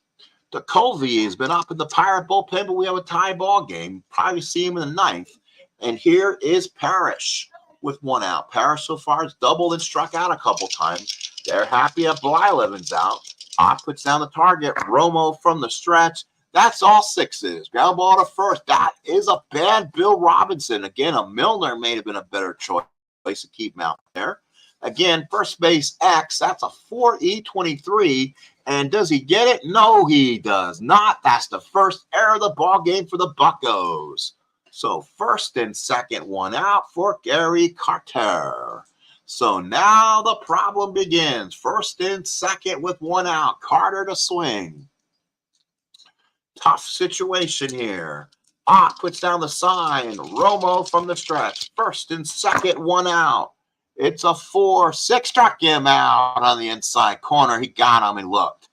Tekulve has been up in the Pirate bullpen, but we have a tie ball game. Probably see him in the 9th. And here is Parrish with 1 out. Parrish so far has doubled and struck out a couple times. They're happy that Blyleven's out. Puts down the target. Romo from the stretch. That's all 6s. Ground ball to first. That is a bad Bill Robinson. Again, a Milner may have been a better choice to keep him out there. Again, first base X. That's a 4E23. And does he get it? No, he does not. That's the first error of the ball game for the Buccos. So first and second, 1 out for Gary Carter. So now the problem begins. First and second with 1 out. Carter to swing. Tough situation here. Puts down the sign. Romo from the stretch. First and second, 1 out. It's a 4-6. Struck him out on the inside corner. He got him and looked.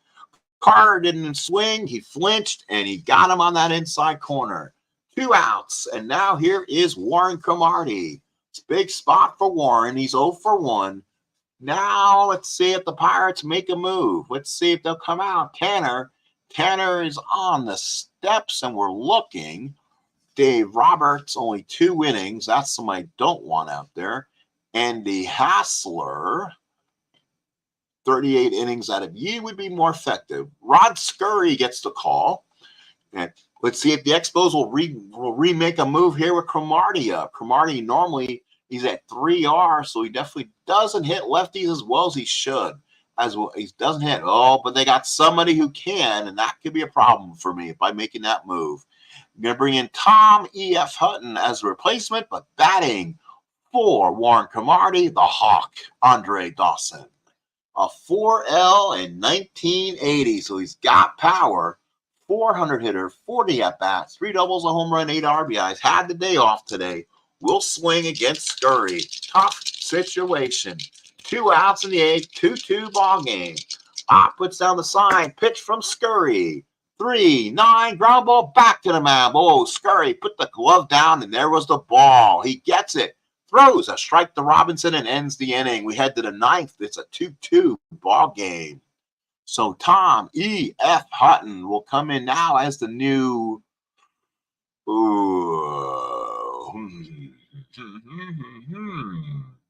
Carter didn't swing. He flinched, and he got him on that inside corner. 2 outs, and now here is Warren Cromartie. It's a big spot for Warren. He's 0 for 1. Now let's see if the Pirates make a move. Let's see if they'll come out. Tanner is on the steps, and we're looking. Dave Roberts, only 2 innings. That's somebody I don't want out there. Andy Hassler, 38 innings out of you would be more effective. Rod Scurry gets the call. And let's see if the Expos will remake a move here with Cromartie up. Cromartie normally he's at 3R, so he definitely doesn't hit lefties as well as he should. As well, he doesn't hit. But they got somebody who can, and that could be a problem for me by making that move. I'm going to bring in Tom E.F. Hutton as a replacement, but batting for Warren Cromartie, the Hawk, Andre Dawson. A 4L in 1980, so he's got power. 400 hitter, 40 at-bats, 3 doubles, a home run, 8 RBIs. Had the day off today. Will swing against Scurry. Tough situation. 2 outs in the 8th, 2-2 ball game. Puts down the sign. Pitch from Scurry. 3-9, ground ball back to the mound. Scurry put the glove down, and there was the ball. He gets it. Throws a strike to Robinson and ends the inning. We head to the 9th. It's a 2-2 ball game. So Tom E.F. Hutton will come in now as the new.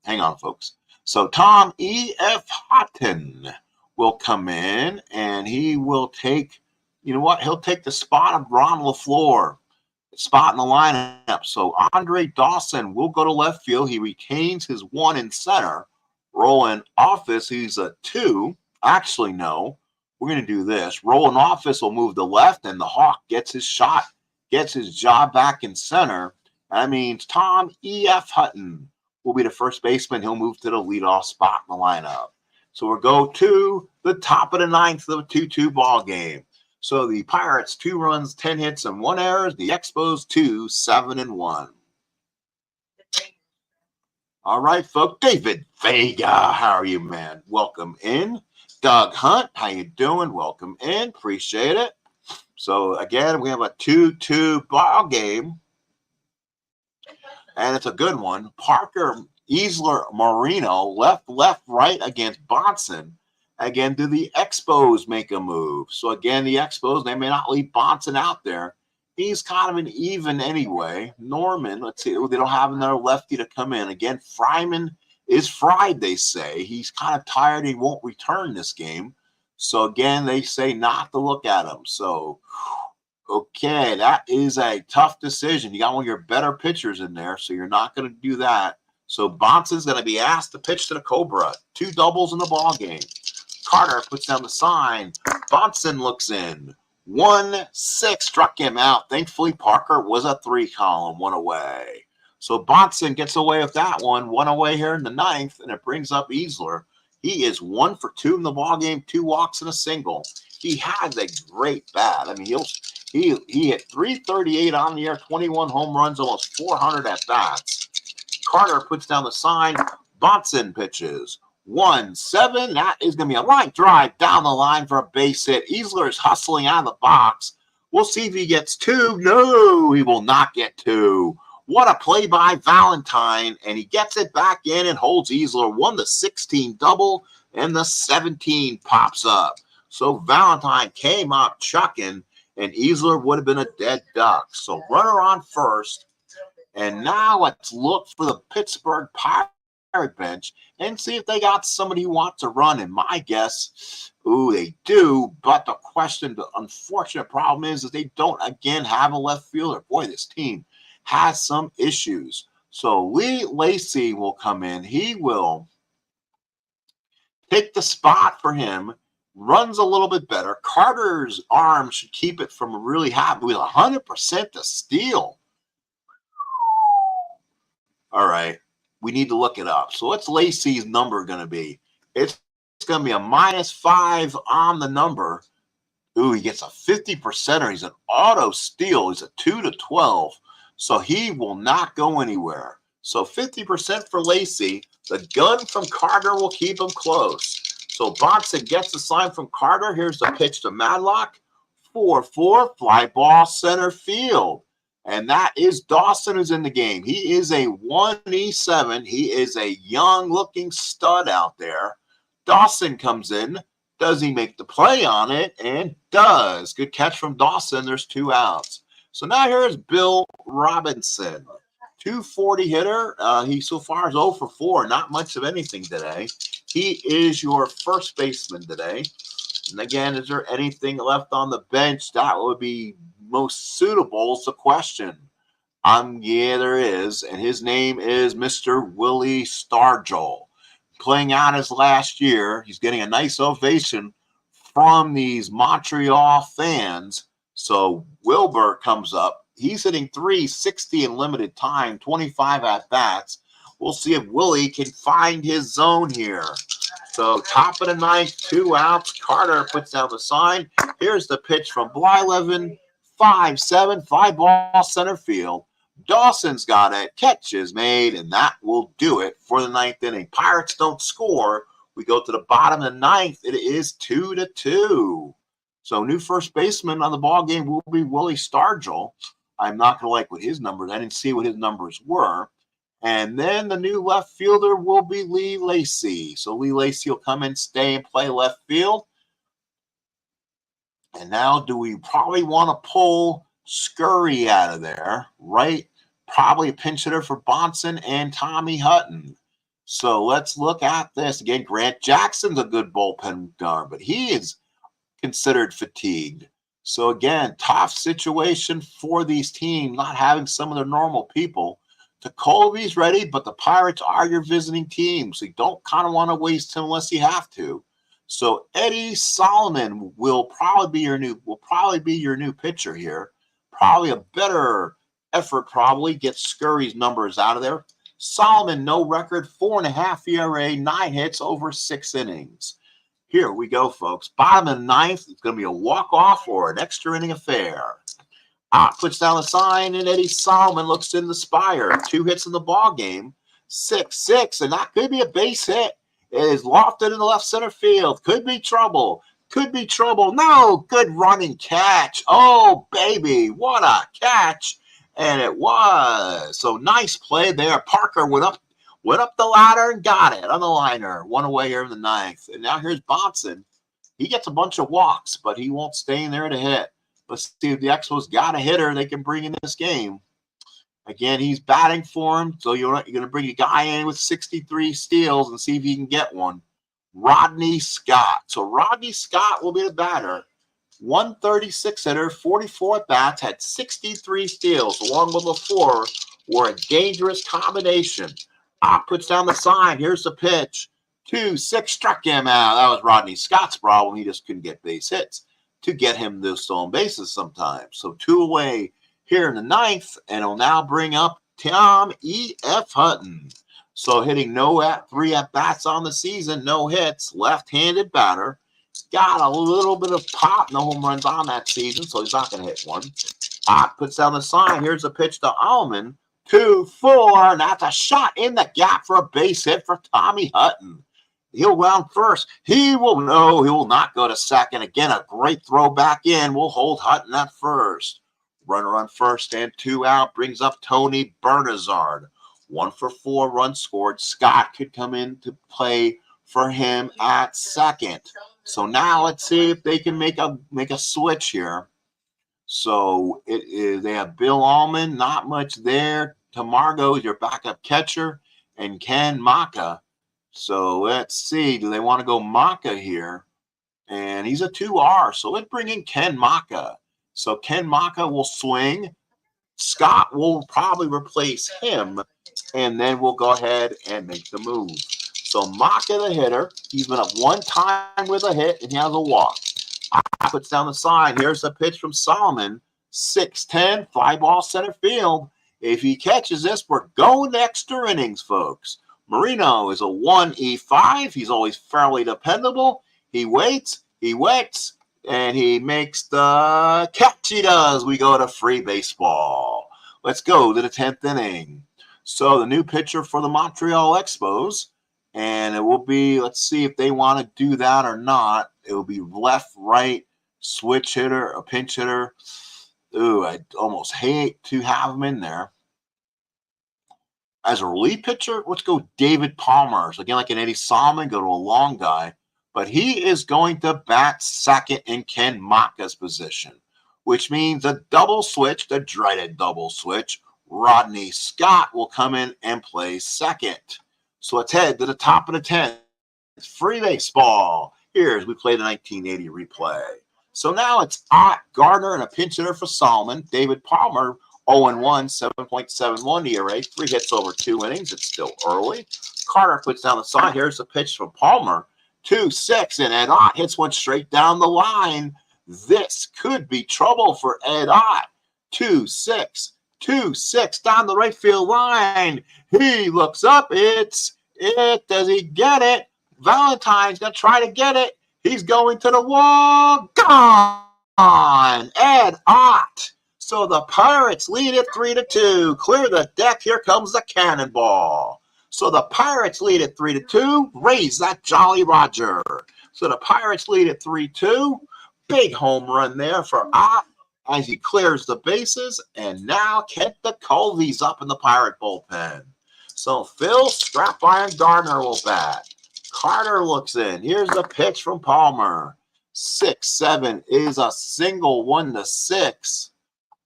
Hang on, folks. So Tom E.F. Hutton will come in, and he will take, you know what? He'll take the spot of Ron LaFleur, spot in the lineup. So Andre Dawson will go to left field. He retains his 1 in center. Roland Office, he's a 2. Actually, no. We're going to do this. Roland Office will move to left, and the Hawk gets his shot, gets his job back in center. That means Tom E.F. Hutton will be the first baseman. He'll move to the leadoff spot in the lineup. So we'll go to the top of the 9th of a 2-2 ball game. So the Pirates, 2 runs, 10 hits, and 1 error. The Expos, 2, 7 and 1. All right, folks. David Vega, how are you, man? Welcome in. Doug Hunt, how you doing? Welcome in. Appreciate it. So again, we have a 2-2 ball game, and it's a good one. Parker, Easler, Marino, left, right against Bonson. Again, do the Expos make a move? So again, the Expos, they may not leave Bonson out there. He's kind of an even anyway. Norman, let's see, they don't have another lefty to come in. Again, Fryman is fried, they say. He's kind of tired. He won't return this game. So again, they say not to look at him. So, okay, that is a tough decision. You got one of your better pitchers in there, so you're not going to do that. So Bonson's going to be asked to pitch to the Cobra. 2 doubles in the ball game. Carter puts down the sign. Bonson looks in. 1-6 struck him out. Thankfully, Parker was a 3 column, 1 away. So Bonson gets away with that one. 1 away here in the 9th, and it brings up Easler. He is 1 for 2 in the ball game, 2 walks and a single. He has a great bat. I mean, he hit 338 on the year, 21 home runs, almost 400 at bats. Carter puts down the sign. Bonson pitches. 1-7. That is going to be a line drive down the line for a base hit. Easler is hustling out of the box. We'll see if he gets 2. No, he will not get 2. What a play by Valentine. And he gets it back in and holds Easler. 1-16 double, and the 17 pops up. So Valentine came up chucking, and Easler would have been a dead duck. So runner on first. And now let's look for the Pittsburgh Pirates bench and see if they got somebody who wants to run. And my guess, they do. But the question, the unfortunate problem is that they don't, again, have a left fielder. Boy, this team has some issues. So Lee Lacy will come in. He will take the spot for him. Runs a little bit better. Carter's arm should keep it from really happening with 100% to steal. All right. We need to look it up. So what's Lacy's number going to be? It's going to be a -5 on the number. Ooh, he gets a 50%er. He's an auto steal. He's a 2-12. So he will not go anywhere. So 50% for Lacy. The gun from Carter will keep him close. So Bonson gets the sign from Carter. Here's the pitch to Madlock. 4-4, fly ball center field. And that is Dawson who's in the game. He is a 1E7. He is a young-looking stud out there. Dawson comes in. Does he make the play on it? And does. Good catch from Dawson. There's 2 outs. So now here's Bill Robinson. 240 hitter. He so far is 0 for 4. Not much of anything today. He is your first baseman today. And again, is there anything left on the bench that would be most suitable is the question. Yeah, there is. And his name is Mr. Willie Stargell. Playing out his last year. He's getting a nice ovation from these Montreal fans. So Wilbur comes up. He's hitting .360 in limited time, 25 at-bats. We'll see if Willie can find his zone here. So top of the 9th, 2 outs. Carter puts down the sign. Here's the pitch from Blyleven. 5-7, fly ball center field. Dawson's got it. Catch is made, and that will do it for the 9th inning. Pirates don't score. We go to the bottom of the 9th. It is 2-2. So new first baseman on the ball game will be Willie Stargell. I'm not going to like what his numbers. I didn't see what his numbers were. And then the new left fielder will be Lee Lacy. So Lee Lacy will come in, stay, and play left field. And now do we probably want to pull Scurry out of there, right? Probably a pinch hitter for Bonson and Tommy Hutton. So let's look at this. Again, Grant Jackson's a good bullpen guard, but he is considered fatigued. So again, tough situation for these teams, not having some of their normal people. Colby's ready, but the Pirates are your visiting team, so you don't kind of want to waste him unless you have to. So Eddie Solomon will probably be your new pitcher here. Probably a better effort, probably get Scurry's numbers out of there. Solomon, no record, 4.5 ERA, 9 hits over 6 innings. Here we go, folks. Bottom of the ninth, it's going to be a walk-off or an extra inning affair. Puts down the sign, and Eddie Solomon looks in the spire. 2 hits in the ball game. 6-6, and that could be a base hit. It is lofted in the left center field. Could be trouble. Could be trouble. No, good running catch. Oh, baby, what a catch. And it was. So nice play there. Parker went up the ladder and got it on the liner. 1 away here in the ninth. And now here's Bonson. He gets a bunch of walks, but he won't stay in there to hit. Let's see if the Expos got a hitter they can bring in this game. Again, he's batting for him, so you're going to bring a guy in with 63 steals and see if he can get one. Rodney Scott. So Rodney Scott will be the batter. 136 hitter, 44 at-bats, had 63 steals, along with the 4 were a dangerous combination. Puts down the sign. Here's the pitch. 2-6, struck him out. That was Rodney Scott's problem. He just couldn't get base hits to get him those stolen bases sometimes. So 2 away here in the ninth, and it'll now bring up Tom E.F. Hutton. So hitting 3 at-bats on the season, no hits, left-handed batter. Got a little bit of pop, no home runs on that season, so he's not going to hit one. Puts down the sign. Here's a pitch to Allman. 2-4, and that's a shot in the gap for a base hit for Tommy Hutton. He'll round first. He will not go to second. Again, a great throw back in. We'll hold Hutton at first. Runner on first and 2 out brings up Tony Bernazard. 1 for 4 runs scored. Scott could come in to play for him at second. So now let's see if they can make a switch here. So they have Bill Allman, not much there. Tamargo is your backup catcher, and Ken Maka. So let's see. Do they want to go Maka here? And he's a 2R. So let's bring in Ken Maka. So Ken Maka will swing. Scott will probably replace him. And then we'll go ahead and make the move. So Maka, the hitter, he's been up 1 time with a hit, and he has a walk. Puts down the sign. Here's the pitch from Solomon. 6-10, fly ball center field. If he catches this, we're going to extra innings, folks. Marino is a 1E5. He's always fairly dependable. He waits, and he makes the catch. He does. We go to free baseball. Let's go to the 10th inning. So the new pitcher for the Montreal Expos, and it will be, let's see if they want to do that or not. It will be left, right, switch hitter, a pinch hitter. Ooh, I almost hate to have him in there. As a relief pitcher, let's go David Palmer. So again, like an Eddie Solomon, go to a long guy. But he is going to bat second in Ken Maka's position, which means a double switch, the dreaded double switch. Rodney Scott will come in and play second. So let's head to the top of the 10th. Free baseball. Here's we play the 1980 replay. So now it's Ott Gardner and a pinch hitter for Solomon. David Palmer, 0-1, 7.71 ERA, 3 hits over 2 innings. It's still early. Carter puts down the sign. Here's the pitch from Palmer. 2-6, and Ed Ott hits one straight down the line. This could be trouble for Ed Ott. 2-6 down the right field line. He looks up. Does he get it? Valentine's going to try to get it. He's going to the wall. Gone. Ed Ott. So the Pirates lead it 3-2. Clear the deck. Here comes the cannonball. So the Pirates lead it 3-2. Raise that Jolly Roger. So the Pirates lead it 3-2. Big home run there for Ott as he clears the bases. And now Kent DeColvey's up in the Pirate bullpen. So Phil Strap Iron Gardner will bat. Carter looks in. Here's the pitch from Palmer. 6-7 is a single 1-6.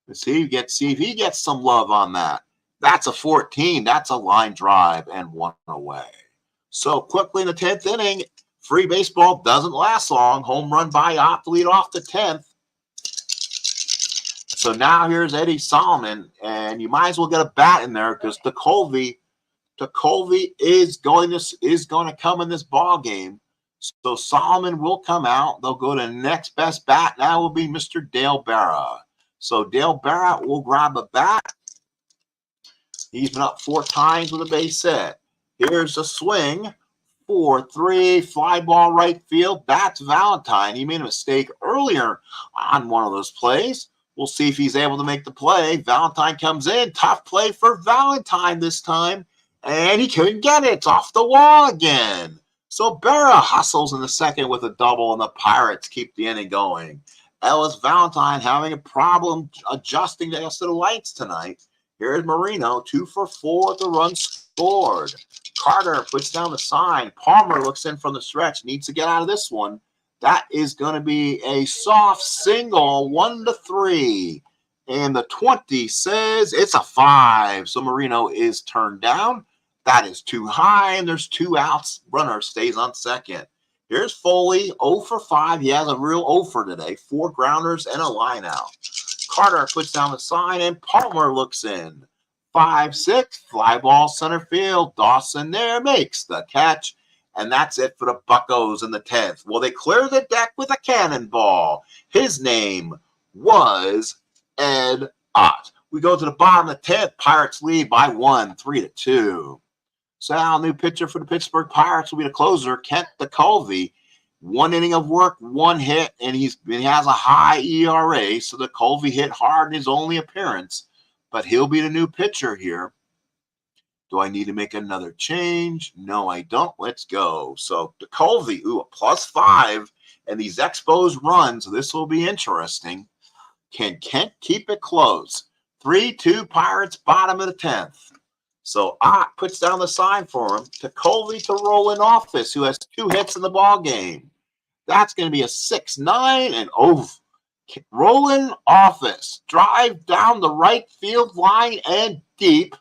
Let's see if he gets some love on that. That's a 14. That's a line drive and one away. So quickly in the 10th inning, free baseball doesn't last long. Home run by Ott to lead off the 10th. So now here's Eddie Solomon, and you might as well get a bat in there because DeColvey is going to come in this ball game. So Solomon will come out. They'll go to next best bat. Now will be Mr. Dale Berra. So Dale Berra will grab a bat. He's been up 4 times with a base hit. Here's a swing. 4-3, fly ball right field. That's Valentine. He made a mistake earlier on one of those plays. We'll see if he's able to make the play. Valentine comes in. Tough play for Valentine this time. And he couldn't get it. It's off the wall again. So Berra hustles in the second with a double, and the Pirates keep the inning going. Ellis Valentine having a problem adjusting to the lights tonight. Here's Marino, 2 for 4 with the run scored. Carter puts down the sign. Palmer looks in from the stretch. Needs to get out of this one. That is going to be a soft single, 1-3. And the 20 says it's a 5. So Marino is turned down. That is too high, and there's 2 outs. Runner stays on second. Here's Foley, 0 for 5. He has a real 0 for today. 4 grounders and a line out. Carter puts down the sign, and Palmer looks in. 5-6, fly ball center field. Dawson there makes the catch, and that's it for the Buccos in the 10th. Well, they clear the deck with a cannonball. His name was Ed Ott. We go to the bottom of the 10th. Pirates lead by 1, 3-2. So now, new pitcher for the Pittsburgh Pirates will be the closer, Kent DeColvey. 1 inning of work, 1 hit, and he has a high ERA. So DeColvey hit hard in his only appearance, but he'll be the new pitcher here. Do I need to make another change? No, I don't. Let's go. So DeColvey, a +5, and these Expos runs. This will be interesting. Can Kent keep it close? 3-2 Pirates, bottom of the 10th. So Ott puts down the sign for him. DeColvey to Roland Office, who has 2 hits in the ball game. That's going to be a 6-9 and over. Roland Office drive down the right field line and deep.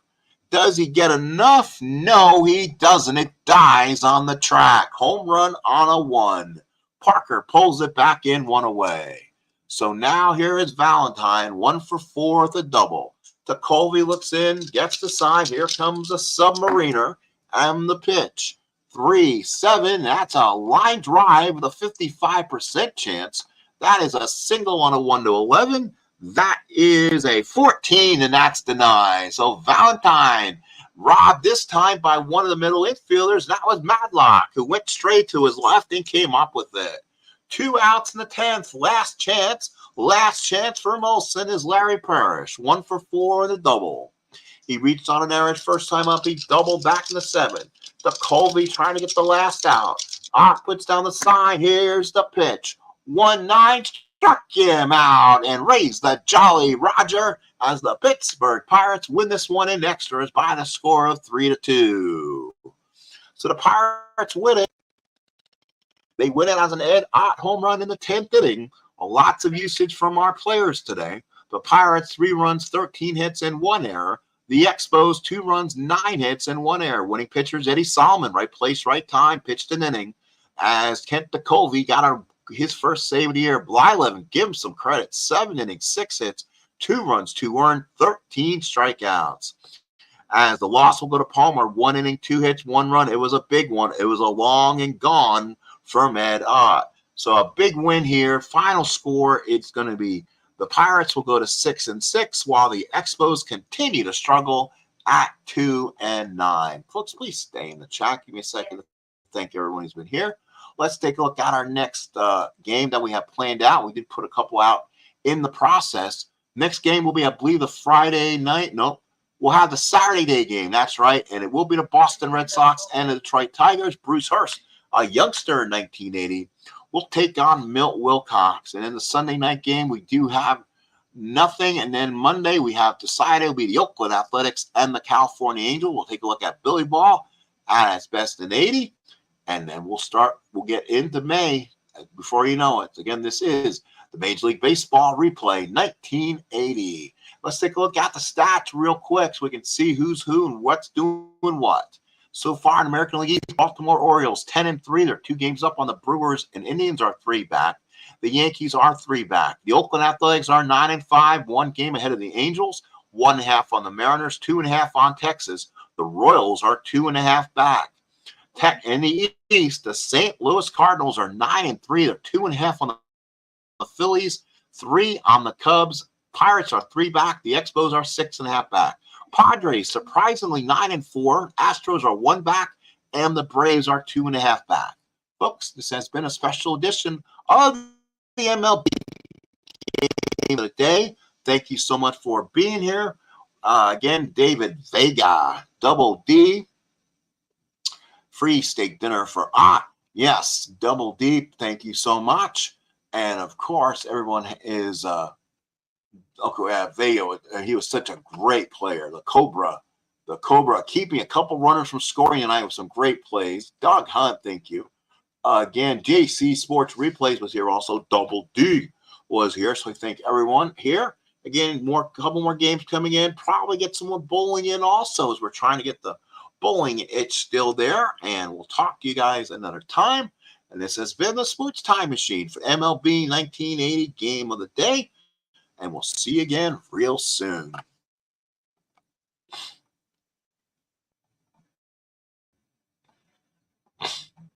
Does he get enough? No, he doesn't. It dies on the track. Home run on a 1. Parker pulls it back in, 1 away. So now here is Valentine, 1 for 4 with a double. DeColvey looks in, gets the side. Here comes a submariner and the pitch. 3-7. That's a line drive with a 55% chance. That is a single on a 1-11. That is a 14, and that's denied. So Valentine robbed this time by one of the middle infielders. That was Madlock, who went straight to his left and came up with it. 2 outs in the 10th. Last chance. Last chance for Molson is Larry Parrish. 1 for 4 with a double. He reached on an error first time up. He doubled back in the 7th. DeColvey trying to get the last out. Ott puts down the sign. Here's the pitch. 1-9. Struck him out and raised the Jolly Roger as the Pittsburgh Pirates win this one in extras by the score of 3-2. So the Pirates win it. They win it as an Ed Ott home run in the 10th inning. Lots of usage from our players today. The Pirates, 3 runs, 13 hits, and 1 error. The Expos, 2 runs, 9 hits, and 1 error. Winning pitchers, Eddie Solomon, right place, right time, pitched an inning. As Kent DeColvey got his first save of the year. Blyleven, give him some credit. 7 innings, 6 hits, 2 runs, 2 earned, 13 strikeouts. As the loss will go to Palmer, 1 inning, 2 hits, 1 run. It was a big one. It was a long and gone from Ed Ott. So a big win here. Final score, it's going to be the Pirates will go to 6-6, while the Expos continue to struggle at 2-9. Folks, please stay in the chat. Give me a second to thank everyone who's been here. Let's take a look at our next game that we have planned out. We did put a couple out in the process. Next game will be, I believe, the Friday night. No, we'll have the Saturday day game. That's right. And it will be the Boston Red Sox and the Detroit Tigers. Bruce Hurst, a youngster in 1980, will take on Milt Wilcox. And in the Sunday night game, we do have nothing. And then Monday, we have decided it will be the Oakland Athletics and the California Angels. We'll take a look at Billy Ball at its best in 80. And then we'll get into May before you know it. Again, this is the Major League Baseball replay 1980. Let's take a look at the stats real quick so we can see who's who and what's doing what. So far in American League East, Baltimore Orioles 10-3. They're 2 games up on the Brewers, and Indians are 3 back. The Yankees are 3 back. The Oakland Athletics are 9-5, 1 game ahead of the Angels, 1.5 on the Mariners, 2.5 on Texas. The Royals are 2.5 back. In the East, the St. Louis Cardinals are 9-3. They're 2.5 on the Phillies, 3 on the Cubs. Pirates are 3 back. The Expos are 6.5 back. Padres surprisingly 9-4. Astros are 1 back, and the Braves are 2.5 back. Folks, this has been a special edition of the MLB Game of the Day. Thank you so much for being here. Again, David Vega, Double D. Free steak dinner for yes, Double D. Thank you so much. And of course, everyone is Vega. He was such a great player. The Cobra, keeping a couple runners from scoring tonight with some great plays. Doug Hunt, thank you. Again, JC Sports Replays was here also. Double D was here. So I thank everyone here. Again, couple more games coming in. Probably get some more bowling in also, as we're trying to get the bowling itch still there. And we'll talk to you guys another time. And this has been the Sports Time Machine for MLB 1980 Game of the Day. And we'll see you again real soon.